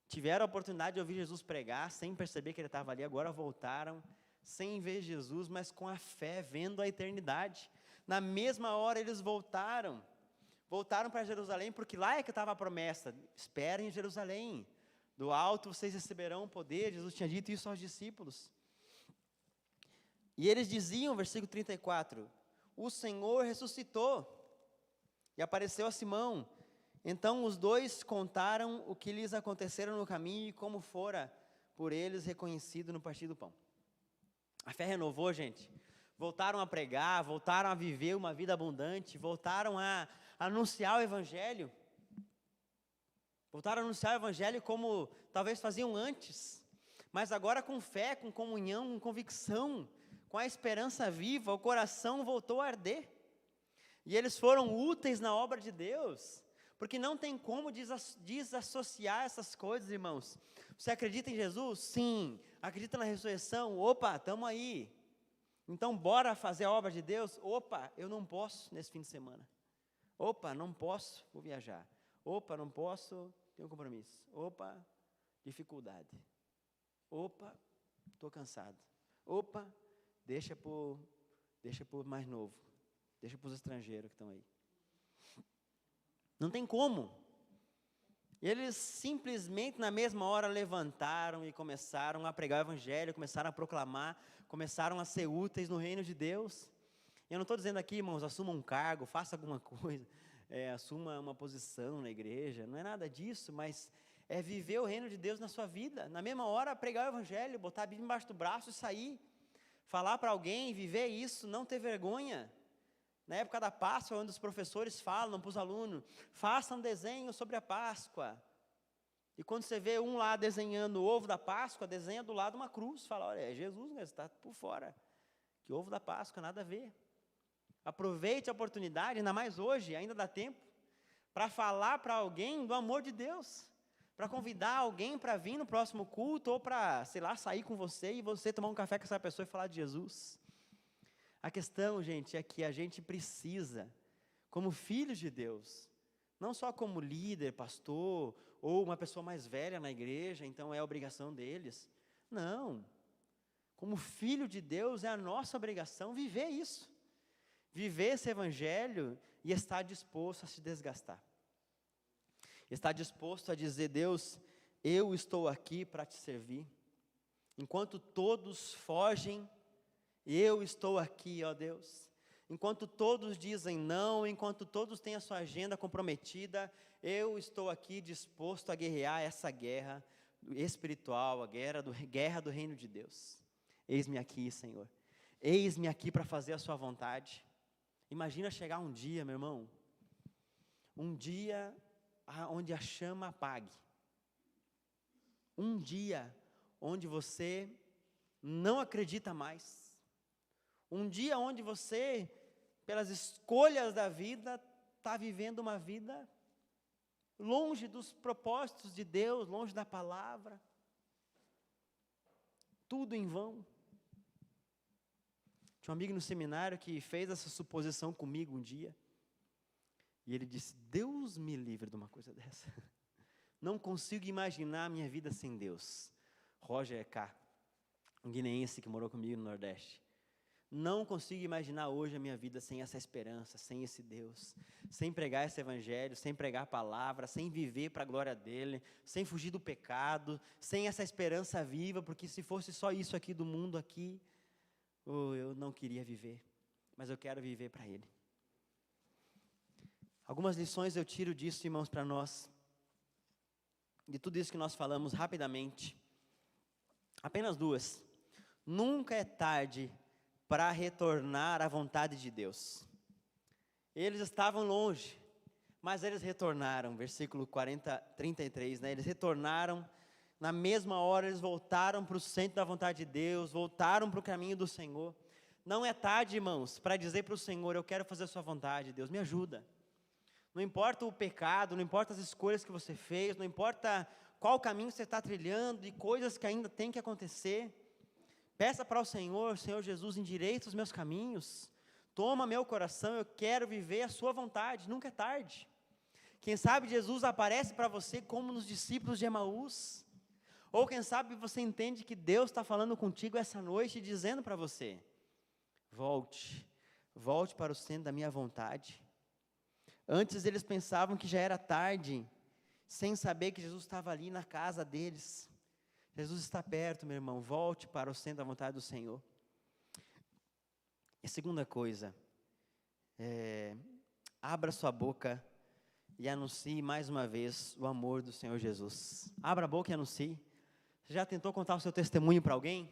Tiveram a oportunidade de ouvir Jesus pregar, sem perceber que ele estava ali, agora voltaram, sem ver Jesus, mas com a fé, vendo a eternidade. Na mesma hora eles voltaram para Jerusalém, porque lá é que estava a promessa, esperem em Jerusalém, do alto vocês receberão o poder. Jesus tinha dito isso aos discípulos. E eles diziam, versículo 34, o Senhor ressuscitou e apareceu a Simão. Então os dois contaram o que lhes aconteceram no caminho e como fora por eles reconhecido no partir do pão. A fé renovou, gente. Voltaram a pregar, voltaram a viver uma vida abundante, voltaram a anunciar o Evangelho. Voltaram a anunciar o Evangelho como talvez faziam antes, mas agora com fé, com comunhão, com convicção, com a esperança viva, o coração voltou a arder. E eles foram úteis na obra de Deus, porque não tem como desassociar essas coisas, irmãos. Você acredita em Jesus? Sim. Acredita na ressurreição? Opa, estamos aí. Então, bora fazer a obra de Deus? Opa, eu não posso nesse fim de semana. Opa, não posso, vou viajar. Opa, não posso, tenho um compromisso. Opa, dificuldade. Opa, estou cansado. Opa, deixa por mais novo. Deixa para os estrangeiros que estão aí. Não tem como. Eles simplesmente na mesma hora levantaram e começaram a pregar o evangelho, começaram a proclamar, começaram a ser úteis no reino de Deus. Eu não estou dizendo aqui, irmãos, assuma um cargo, faça alguma coisa, assuma uma posição na igreja, não é nada disso, mas é viver o reino de Deus na sua vida. Na mesma hora, pregar o evangelho, botar a Bíblia embaixo do braço e sair. Falar para alguém, viver isso, não ter vergonha. Na época da Páscoa, onde os professores falam para os alunos, faça um desenho sobre a Páscoa. E quando você vê um lá desenhando o ovo da Páscoa, desenha do lado uma cruz. Fala, olha, é Jesus, você está por fora. Que ovo da Páscoa, nada a ver. Aproveite a oportunidade, ainda mais hoje, ainda dá tempo, para falar para alguém do amor de Deus. Para convidar alguém para vir no próximo culto, ou para, sei lá, sair com você e você tomar um café com essa pessoa e falar de Jesus. A questão, gente, é que a gente precisa, como filhos de Deus, não só como líder, pastor, ou uma pessoa mais velha na igreja, então é a obrigação deles. Não. Como filho de Deus, é a nossa obrigação viver isso. Viver esse evangelho e estar disposto a se desgastar. Estar disposto a dizer, Deus, eu estou aqui para te servir. Enquanto todos fogem, eu estou aqui, ó Deus. Enquanto todos dizem não, enquanto todos têm a sua agenda comprometida, eu estou aqui disposto a guerrear essa guerra espiritual, a guerra do reino de Deus. Eis-me aqui, Senhor. Eis-me aqui para fazer a sua vontade. Imagina chegar um dia, meu irmão, um dia onde a chama apague. Um dia onde você não acredita mais. Um dia onde você, pelas escolhas da vida, está vivendo uma vida longe dos propósitos de Deus, longe da palavra. Tudo em vão. Tinha um amigo no seminário que fez essa suposição comigo um dia. E ele disse, Deus me livre de uma coisa dessa. Não consigo imaginar a minha vida sem Deus. Roger K., um guineense que morou comigo no Nordeste. Não consigo imaginar hoje a minha vida sem essa esperança, sem esse Deus, sem pregar esse evangelho, sem pregar a palavra, sem viver para a glória dele, sem fugir do pecado, sem essa esperança viva, porque se fosse só isso aqui do mundo aqui, eu não queria viver, mas eu quero viver para ele. Algumas lições eu tiro disso, irmãos, para nós, de tudo isso que nós falamos rapidamente. Apenas duas. Nunca é tarde para retornar à vontade de Deus. Eles estavam longe, mas eles retornaram, versículo 33, né? Eles retornaram, na mesma hora eles voltaram para o centro da vontade de Deus, voltaram para o caminho do Senhor. Não é tarde, irmãos, para dizer para o Senhor, eu quero fazer a sua vontade, Deus, me ajuda. Não importa o pecado, não importa as escolhas que você fez, não importa qual caminho você está trilhando e coisas que ainda tem que acontecer. Peça para o Senhor, Senhor Jesus, endireita os meus caminhos, toma meu coração, eu quero viver a sua vontade, nunca é tarde. Quem sabe Jesus aparece para você como nos discípulos de Emaús, ou quem sabe você entende que Deus está falando contigo essa noite, dizendo para você, volte para o centro da minha vontade. Antes eles pensavam que já era tarde, sem saber que Jesus estava ali na casa deles. Jesus está perto, meu irmão, volte para o centro da vontade do Senhor. E segunda coisa, abra sua boca e anuncie mais uma vez o amor do Senhor Jesus. Abra a boca e anuncie. Você já tentou contar o seu testemunho para alguém?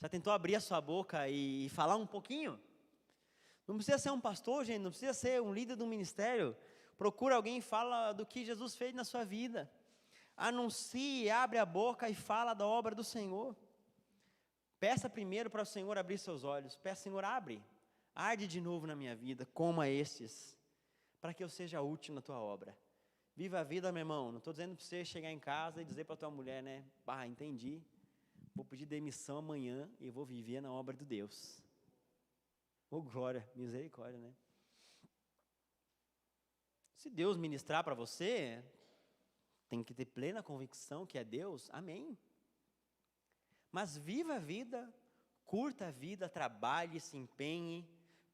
Já tentou abrir a sua boca e falar um pouquinho? Não precisa ser um pastor, gente, não precisa ser um líder do ministério. Procura alguém e fala do que Jesus fez na sua vida. Anuncie, abre a boca e fala da obra do Senhor. Peça primeiro para o Senhor abrir seus olhos. Peça, Senhor, arde de novo na minha vida, como a estes, para que eu seja útil na tua obra. Viva a vida, meu irmão. Não estou dizendo para você chegar em casa e dizer para a tua mulher, né? Entendi. Vou pedir demissão amanhã e vou viver na obra de Deus. Glória, misericórdia, né? Se Deus ministrar para você, tem que ter plena convicção que é Deus, amém. Mas viva a vida, curta a vida, trabalhe, se empenhe,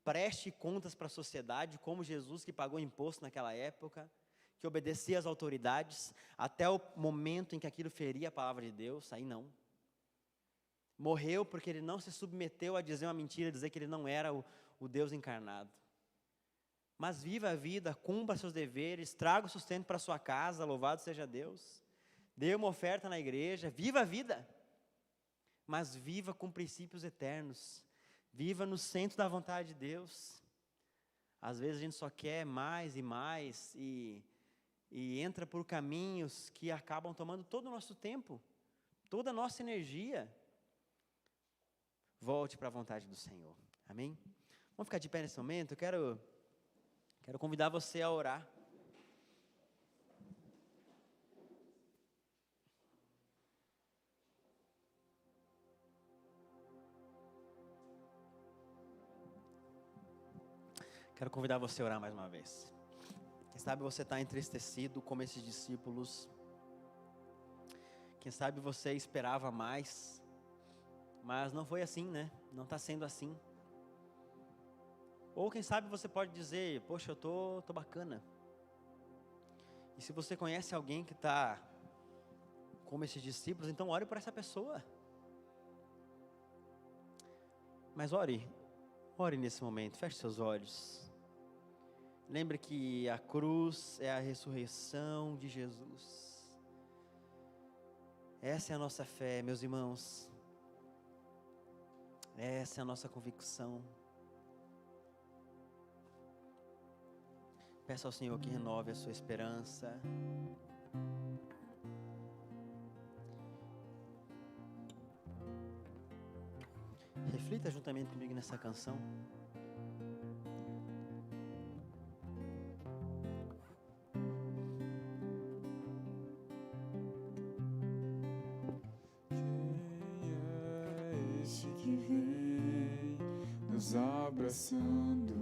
preste contas para a sociedade, como Jesus, que pagou imposto naquela época, que obedecia às autoridades, até o momento em que aquilo feria a palavra de Deus. Aí não. Morreu porque ele não se submeteu a dizer uma mentira, dizer que ele não era o Deus encarnado. Mas viva a vida, cumpra seus deveres, traga o sustento para sua casa, louvado seja Deus. Dê uma oferta na igreja, viva a vida. Mas viva com princípios eternos. Viva no centro da vontade de Deus. Às vezes a gente só quer mais e mais e entra por caminhos que acabam tomando todo o nosso tempo, toda a nossa energia. Volte para a vontade do Senhor. Amém? Vamos ficar de pé nesse momento? Eu quero convidar você a orar. Quero convidar você a orar mais uma vez. Quem sabe você está entristecido como esses discípulos. Quem sabe você esperava mais, mas não foi assim, né? Não está sendo assim. Ou quem sabe você pode dizer, poxa, eu tô bacana. E se você conhece alguém que está como esses discípulos, então ore por essa pessoa. Mas ore nesse momento, feche seus olhos. Lembre que a cruz é a ressurreição de Jesus. Essa é a nossa fé, meus irmãos. Essa é a nossa convicção. Peça ao Senhor que renove a sua esperança. Reflita juntamente comigo nessa canção. Que vem nos abraçando.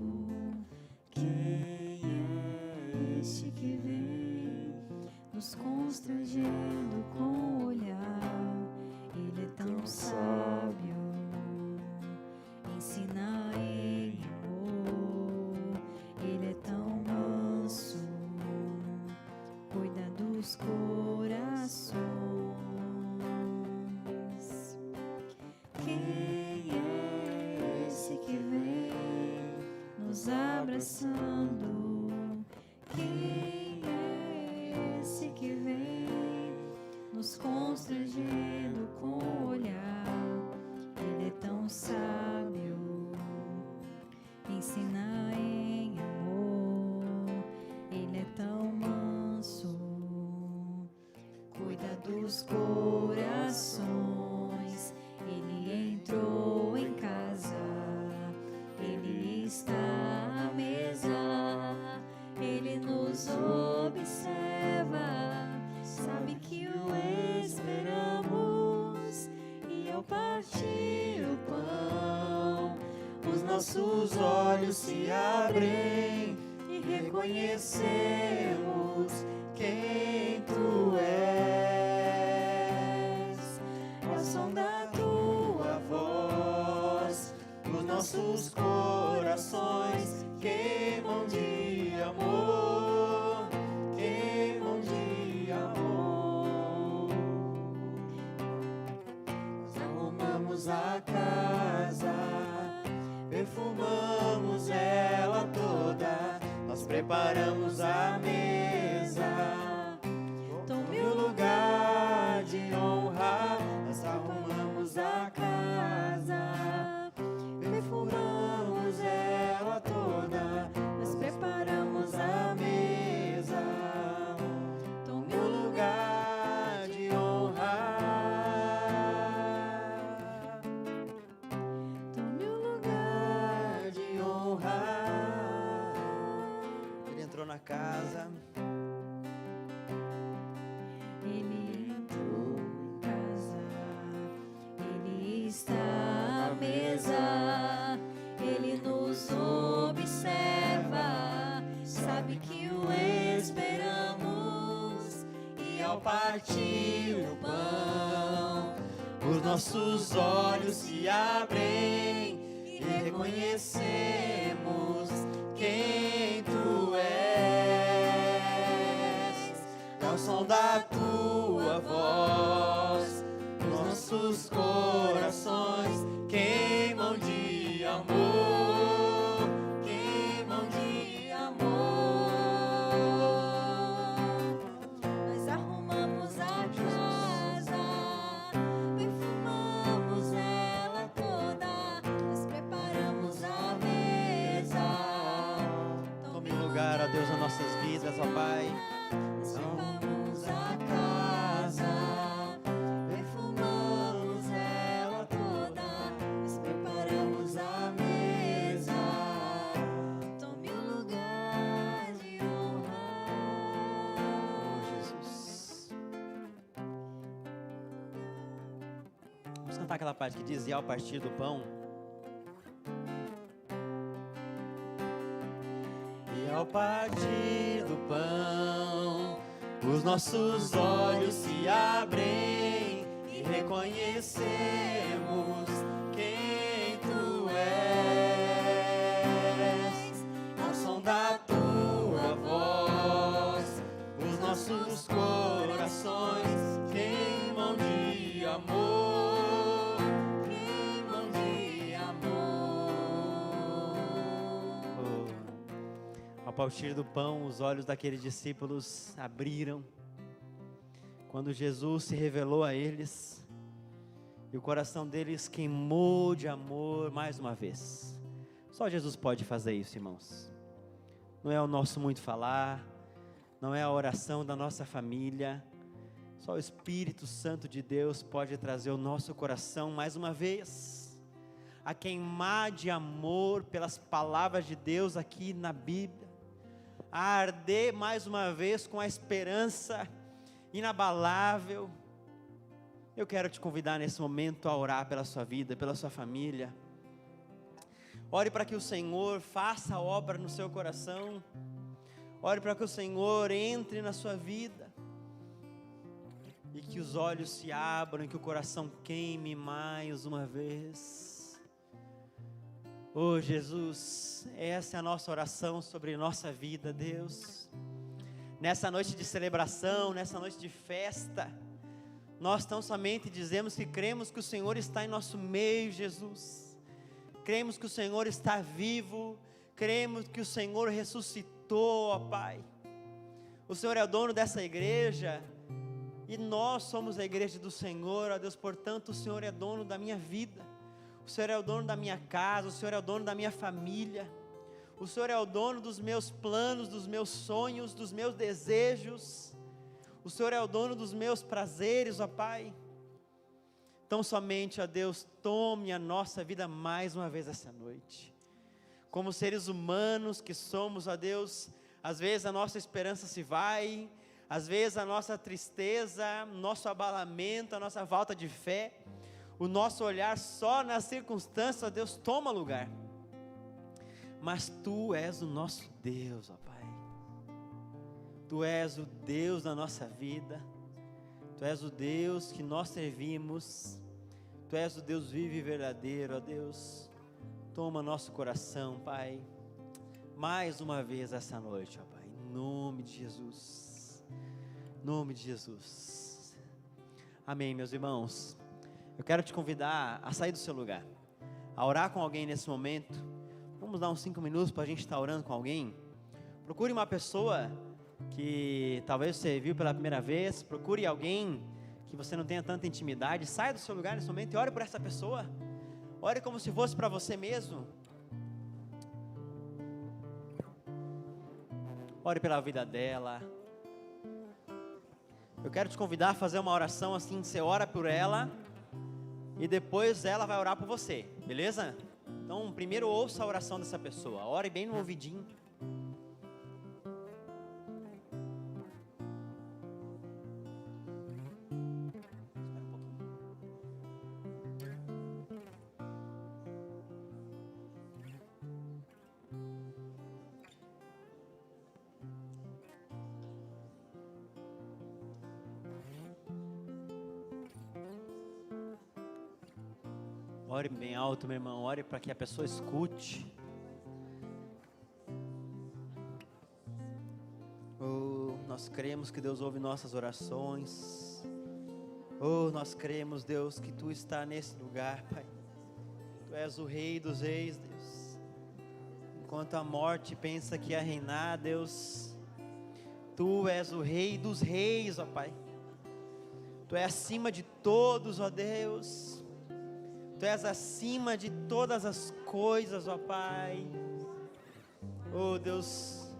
Quem é esse que vem nos constrangendo com o olhar? Ele é tão sábio, ensina em amor. Ele é tão manso, cuida dos corações. Quem é esse que vem nos abraçando? Quem é esse que vem nos constrangendo com o olhar? Ele é tão sábio, ensina em amor. Ele é tão manso, cuida dos corações. Ele entrou em casa, ele está à mesa, ele nos observa, sabe que o esperamos. E ao partir o pão, os nossos olhos se abrem e reconhecemos quem tu és. É o som da tua voz, os nossos corações queimam de amor, queimam de amor. Nós arrumamos a casa, perfumamos ela toda, nós preparamos a mesa. Tome o lugar de honra. Nós arrumamos a casa, perfumamos ela toda, nós preparamos a mesa. Tome o lugar de honra. Tome o lugar de honra. Ele entrou na casa. Ele entrou em casa, ele está à mesa, ele nos observa, sabe que o esperamos. E ao partir o pão, os nossos olhos se abrem e reconhecemos quem Tu és. É o som da Tua voz, nossos corações queimam de amor, queimam de amor. Nós arrumamos a casa, perfumamos ela toda, nós preparamos a mesa. Tome lugar, ó Deus, nas nossas vidas, ó Pai. Nós limpamos a casa, perfumamos ela toda, nós preparamos a mesa. Tome o lugar de honra. Oh, Jesus. Vamos cantar aquela parte que diz: e ao partir do pão. E ao partir do pão, os nossos olhos se abrem e reconhecemos quem Tu és. Ao som da Tua voz, os nossos corações queimam de amor, queimam de amor. Ao partir do pão, os olhos daqueles discípulos abriram quando Jesus se revelou a eles, e o coração deles queimou de amor mais uma vez. Só Jesus pode fazer isso, irmãos. Não é o nosso muito falar, não é a oração da nossa família. Só o Espírito Santo de Deus pode trazer o nosso coração mais uma vez a queimar de amor pelas palavras de Deus aqui na Bíblia, a arder mais uma vez com a esperança inabalável. Eu quero te convidar nesse momento a orar pela sua vida, pela sua família. Ore para que o Senhor faça a obra no seu coração. Ore para que o Senhor entre na sua vida e que os olhos se abram e que o coração queime mais uma vez. Oh Jesus, essa é a nossa oração sobre nossa vida, Deus. Nessa noite de celebração, nessa noite de festa, nós tão somente dizemos que cremos que o Senhor está em nosso meio, Jesus. Cremos que o Senhor está vivo, cremos que o Senhor ressuscitou, ó Pai. O Senhor é o dono dessa igreja e nós somos a igreja do Senhor, ó Deus. Portanto, o Senhor é dono da minha vida, o Senhor é o dono da minha casa, o Senhor é o dono da minha família. O Senhor é o dono dos meus planos, dos meus sonhos, dos meus desejos. O Senhor é o dono dos meus prazeres, ó Pai. Então somente, ó Deus, tome a nossa vida mais uma vez essa noite. Como seres humanos que somos, ó Deus, às vezes a nossa esperança se vai, às vezes a nossa tristeza, nosso abalamento, a nossa falta de fé, o nosso olhar só nas circunstâncias, ó Deus, toma lugar. Mas Tu és o nosso Deus, ó Pai. Tu és o Deus da nossa vida. Tu és o Deus que nós servimos. Tu és o Deus vivo e verdadeiro, ó Deus. Toma nosso coração, Pai, mais uma vez essa noite, ó Pai. Em nome de Jesus. Em nome de Jesus. Amém, meus irmãos. Eu quero te convidar a sair do seu lugar, a orar com alguém nesse momento. Vamos dar uns 5 minutos para a gente estar orando com alguém. Procure uma pessoa que talvez você viu pela primeira vez. Procure alguém que você não tenha tanta intimidade. Saia do seu lugar nesse momento e ore por essa pessoa. Ore como se fosse para você mesmo. Ore pela vida dela. Eu quero te convidar a fazer uma oração assim. Você ora por ela e depois ela vai orar por você, beleza? Então, primeiro ouça a oração dessa pessoa. Ore bem no ouvidinho. Ore bem alto, meu irmão. Ore para que a pessoa escute. Oh, nós cremos que Deus ouve nossas orações. Oh, nós cremos, Deus, que Tu está nesse lugar, Pai. Tu és o Rei dos Reis, Deus. Enquanto a morte pensa que ia reinar, Deus, Tu és o Rei dos Reis, ó Pai. Tu és acima de todos, ó Deus. Tu és acima de todas as coisas, ó Pai. Oh Deus,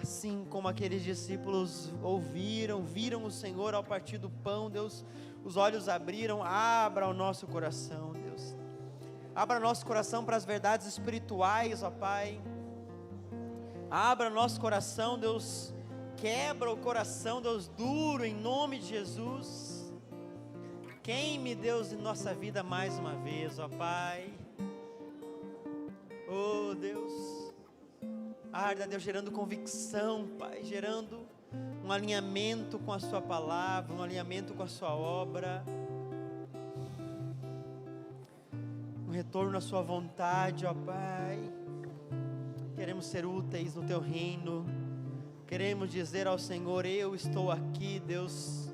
assim como aqueles discípulos viram o Senhor ao partir do pão, Deus, os olhos abriram. Abra o nosso coração, Deus. Abra nosso coração para as verdades espirituais, ó Pai. Abra nosso coração, Deus. Quebra o coração, Deus, duro, em nome de Jesus. Queime, Deus, em nossa vida mais uma vez, ó Pai. Oh Deus, arda, Deus, gerando convicção, Pai, gerando um alinhamento com a Sua palavra, um alinhamento com a Sua obra, um retorno à Sua vontade, ó Pai. Queremos ser úteis no Teu reino. Queremos dizer ao Senhor: eu estou aqui, Deus,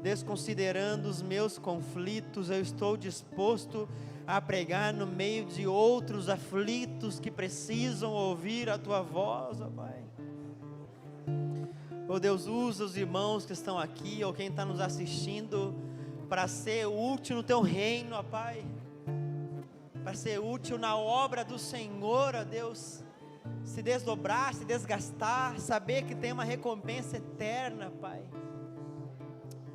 desconsiderando os meus conflitos, eu estou disposto a pregar no meio de outros aflitos que precisam ouvir a Tua voz, ó Pai. Oh Deus, usa os irmãos que estão aqui, ou quem está nos assistindo, para ser útil no Teu reino, ó Pai, para ser útil na obra do Senhor, ó Deus, se desdobrar, se desgastar, saber que tem uma recompensa eterna, Pai.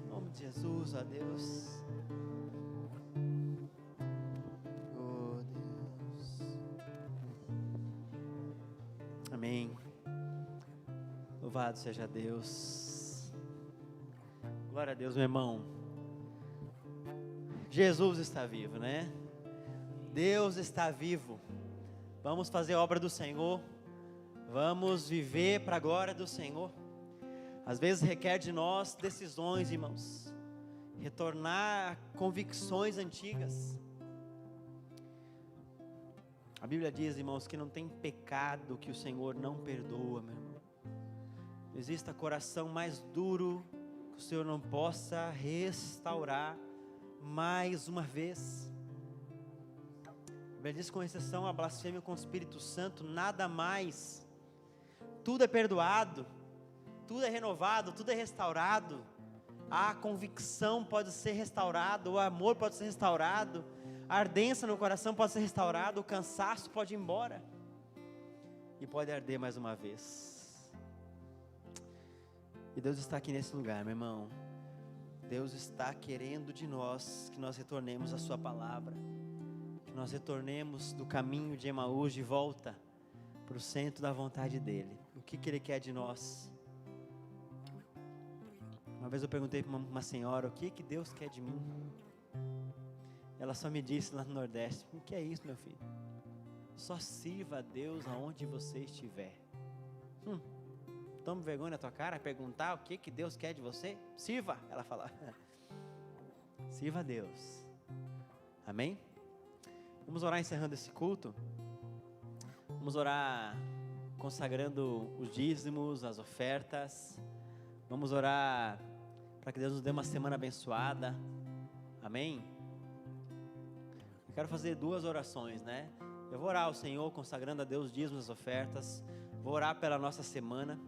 Em nome de Jesus, ó Deus. Oh Deus. Amém. Louvado seja Deus. Glória a Deus, meu irmão. Jesus está vivo, né? Deus está vivo. Vamos fazer a obra do Senhor. Vamos viver para a glória do Senhor. Às vezes requer de nós decisões, irmãos. Retornar a convicções antigas. A Bíblia diz, irmãos, que não tem pecado que o Senhor não perdoa, meu irmão. Não exista coração mais duro que o Senhor não possa restaurar mais uma vez. A Bíblia diz, com exceção a blasfêmia com o Espírito Santo, nada mais. Tudo é perdoado, tudo é renovado, tudo é restaurado. A convicção pode ser restaurada, o amor pode ser restaurado, a ardência no coração pode ser restaurada, o cansaço pode ir embora e pode arder mais uma vez. E Deus está aqui nesse lugar, meu irmão. Deus está querendo de nós que nós retornemos à Sua palavra, que nós retornemos do caminho de Emaús de volta para o centro da vontade dEle. O que Ele quer de nós? Uma vez eu perguntei para uma senhora: o que Deus quer de mim? Ela só me disse lá no Nordeste: o que é isso, meu filho? Só sirva a Deus aonde você estiver. Toma vergonha na tua cara perguntar o que Deus quer de você? Sirva, ela fala. Sirva a Deus. Amém? Vamos orar encerrando esse culto. Vamos orar consagrando os dízimos, as ofertas. Vamos orar para que Deus nos dê uma semana abençoada. Amém? Eu quero fazer 2 orações, né? Eu vou orar ao Senhor consagrando a Deus os dízimos, as ofertas. Vou orar pela nossa semana.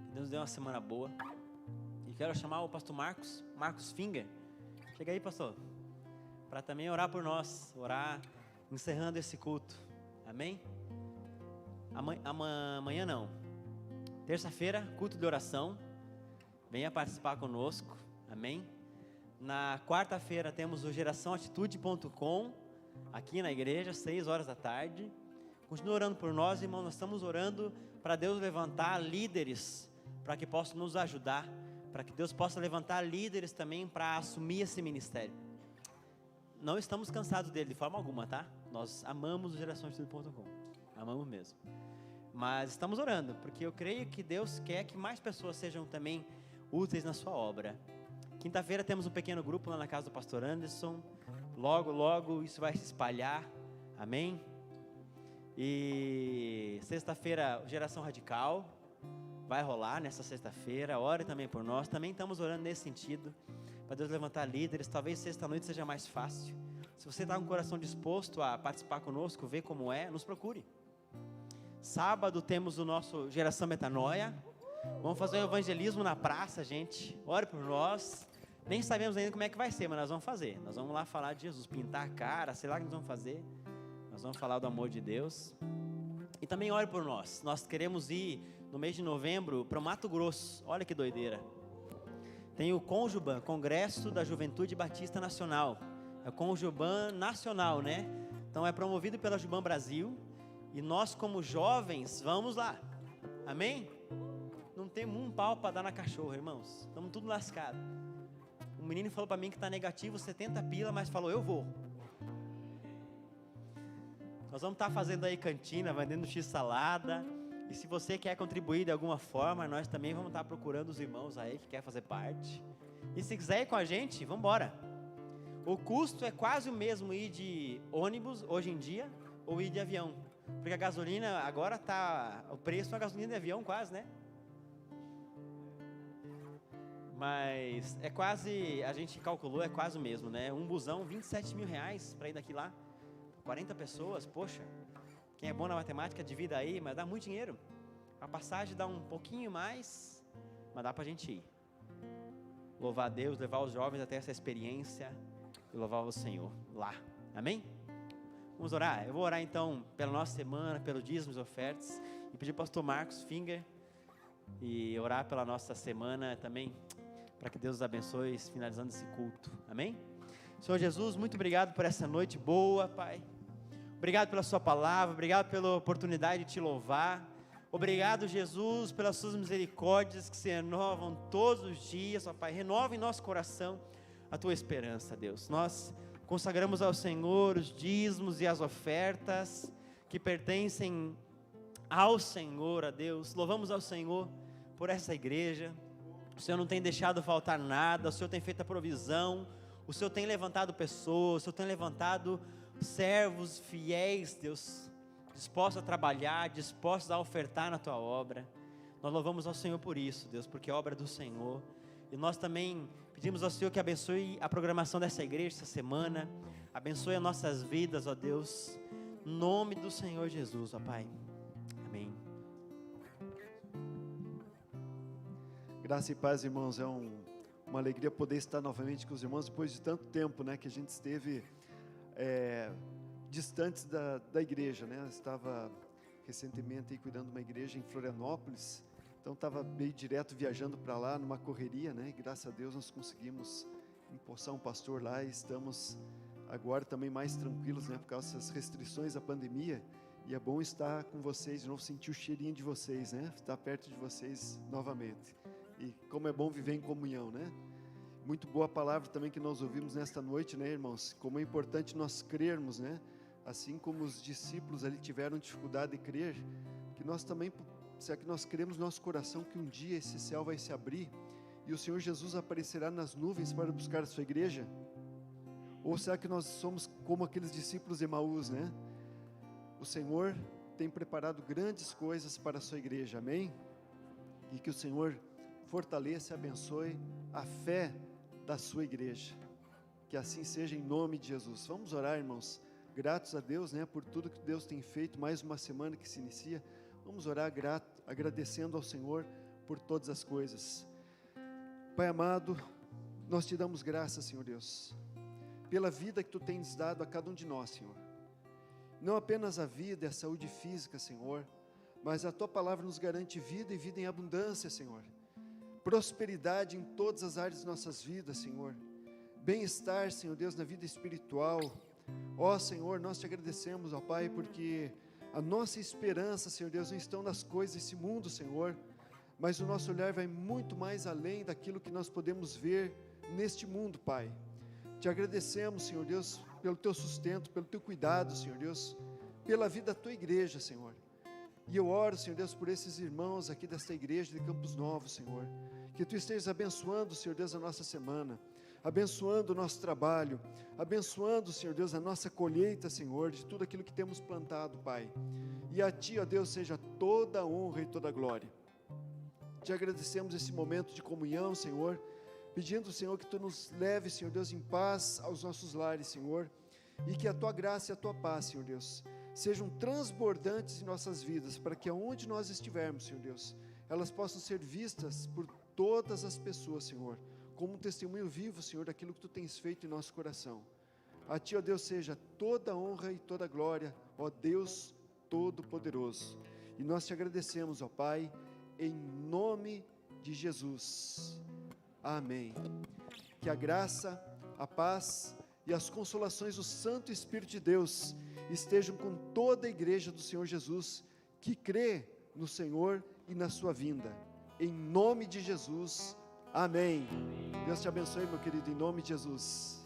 Que Deus nos dê uma semana boa. E quero chamar o pastor Marcos Finger. Chega aí, pastor, para também orar por nós, orar encerrando esse culto. Amém? Amanhã não, terça-feira, culto de oração. Venha participar conosco. Amém? Na quarta-feira temos o geraçãoatitude.com aqui na igreja, 6 horas da tarde. Continua orando por nós, irmão. Nós estamos orando para Deus levantar líderes, para que possam nos ajudar, para que Deus possa levantar líderes também para assumir esse ministério. Não estamos cansados dele de forma alguma, tá? Nós amamos o geraçãoatitude.com, amamos mesmo. Mas estamos orando, porque eu creio que Deus quer que mais pessoas sejam também úteis na sua obra. Quinta-feira temos um pequeno grupo lá na casa do pastor Anderson, Logo, logo isso vai se espalhar. Amém? E sexta-feira, Geração Radical vai rolar nessa sexta-feira. Ore também por nós. Também estamos orando nesse sentido, para Deus levantar líderes. Talvez sexta-noite seja mais fácil. Se você está com o coração disposto a participar conosco, ver como é, nos procure. Sábado temos o nosso Geração Metanoia. Vamos fazer o evangelismo na praça, gente. Ore por nós. Nem sabemos ainda como é que vai ser, mas nós vamos fazer. Nós vamos lá falar de Jesus, pintar a cara, sei lá o que nós vamos fazer. Nós vamos falar do amor de Deus. E também ore por nós. Nós queremos ir no mês de novembro para o Mato Grosso. Olha que doideira. Tem o Conjuban, Congresso da Juventude Batista Nacional. É o Conjuban Nacional, né? Então é promovido pela Juban Brasil. E nós, como jovens, vamos lá. Amém? Não temos um pau para dar na cachorra, irmãos. Estamos tudo lascados. Um menino falou para mim que está negativo 70 pila, mas falou, eu vou. Nós vamos estar fazendo aí cantina, vendendo x-salada. E se você quer contribuir de alguma forma, nós também vamos estar procurando os irmãos aí que querem fazer parte. E se quiser ir com a gente, vamos embora. O custo é quase o mesmo ir de ônibus, hoje em dia, ou ir de avião. Porque a gasolina agora está... O preço da gasolina de avião quase, né? Mas é quase... A gente calculou, é quase o mesmo, né? Um busão, 27 mil reais para ir daqui lá. 40 pessoas, poxa. Quem é bom na matemática, divida aí, mas dá muito dinheiro. A passagem dá um pouquinho mais, mas dá para a gente ir. Louvar a Deus, levar os jovens até essa experiência e louvar o Senhor lá. Amém? Vamos orar? Eu vou orar então pela nossa semana, pelos dízimos e ofertas. E pedir para o pastor Marcos Finger e orar pela nossa semana também, para que Deus os abençoe, finalizando esse culto. Amém? Senhor Jesus, muito obrigado por essa noite boa, Pai. Obrigado pela sua palavra, obrigado pela oportunidade de te louvar. Obrigado, Jesus, pelas suas misericórdias que se renovam todos os dias, ó Pai. Renova em nosso coração a tua esperança, Deus. Nós consagramos ao Senhor os dízimos e as ofertas que pertencem ao Senhor, a Deus. Louvamos ao Senhor por essa igreja. O Senhor não tem deixado faltar nada, o Senhor tem feito a provisão, o Senhor tem levantado pessoas, o Senhor tem levantado servos fiéis, Deus, dispostos a trabalhar, dispostos a ofertar na tua obra. Nós louvamos ao Senhor por isso, Deus, porque é obra do Senhor. E nós também pedimos ao Senhor que abençoe a programação dessa igreja essa semana, abençoe as nossas vidas, ó Deus, em nome do Senhor Jesus, ó Pai. Amém. Graça e paz, irmãos. É uma alegria poder estar novamente com os irmãos depois de tanto tempo, né, que a gente esteve distantes da igreja, né? Eu estava recentemente aí cuidando de uma igreja em Florianópolis, então estava meio direto viajando para lá numa correria, né? E graças a Deus nós conseguimos empossar um pastor lá e estamos agora também mais tranquilos, né? Por causa dessas restrições da pandemia. E é bom estar com vocês de novo, sentir o cheirinho de vocês, né? Estar perto de vocês novamente. E como é bom viver em comunhão, né? Muito boa palavra também que nós ouvimos nesta noite, né, irmãos? Como é importante nós crermos, né? Assim como os discípulos ali tiveram dificuldade de crer, que nós também, será que nós cremos no nosso coração que um dia esse céu vai se abrir e o Senhor Jesus aparecerá nas nuvens para buscar a sua igreja? Ou será que nós somos como aqueles discípulos de Emaús, né? O Senhor tem preparado grandes coisas para a sua igreja, amém? E que o Senhor fortaleça e abençoe a fé da sua igreja, que assim seja em nome de Jesus. Vamos orar, irmãos, gratos a Deus, né, por tudo que Deus tem feito, mais uma semana que se inicia. Vamos orar agradecendo ao Senhor por todas as coisas. Pai amado, nós te damos graças, Senhor Deus, pela vida que tu tens dado a cada um de nós, Senhor. Não apenas a vida e a saúde física, Senhor, mas a tua palavra nos garante vida e vida em abundância, Senhor. Prosperidade em todas as áreas de nossas vidas, Senhor. Bem-estar, Senhor Deus, na vida espiritual. Ó Senhor, nós te agradecemos, ó Pai, porque a nossa esperança, Senhor Deus, não estão nas coisas desse mundo, Senhor, mas o nosso olhar vai muito mais além daquilo que nós podemos ver neste mundo, Pai. Te agradecemos, Senhor Deus, pelo teu sustento, pelo teu cuidado, Senhor Deus, pela vida da tua igreja, Senhor. E eu oro, Senhor Deus, por esses irmãos aqui desta igreja de Campos Novos, Senhor, que tu estejas abençoando, Senhor Deus, a nossa semana, abençoando o nosso trabalho, abençoando, Senhor Deus, a nossa colheita, Senhor, de tudo aquilo que temos plantado, Pai. E a Ti, ó Deus, seja toda a honra e toda a glória. Te agradecemos esse momento de comunhão, Senhor, pedindo, Senhor, que Tu nos leve, Senhor Deus, em paz aos nossos lares, Senhor, e que a Tua graça e a Tua paz, Senhor Deus, sejam transbordantes em nossas vidas, para que aonde nós estivermos, Senhor Deus, elas possam ser vistas por todas as pessoas, Senhor, como um testemunho vivo, Senhor, daquilo que Tu tens feito em nosso coração. A Ti, ó Deus, seja toda a honra e toda a glória, ó Deus Todo-Poderoso. E nós Te agradecemos, ó Pai, em nome de Jesus. Amém. Que a graça, a paz e as consolações do Santo Espírito de Deus estejam com toda a igreja do Senhor Jesus, que crê no Senhor e na sua vinda. Em nome de Jesus. Amém. Deus te abençoe, meu querido, em nome de Jesus.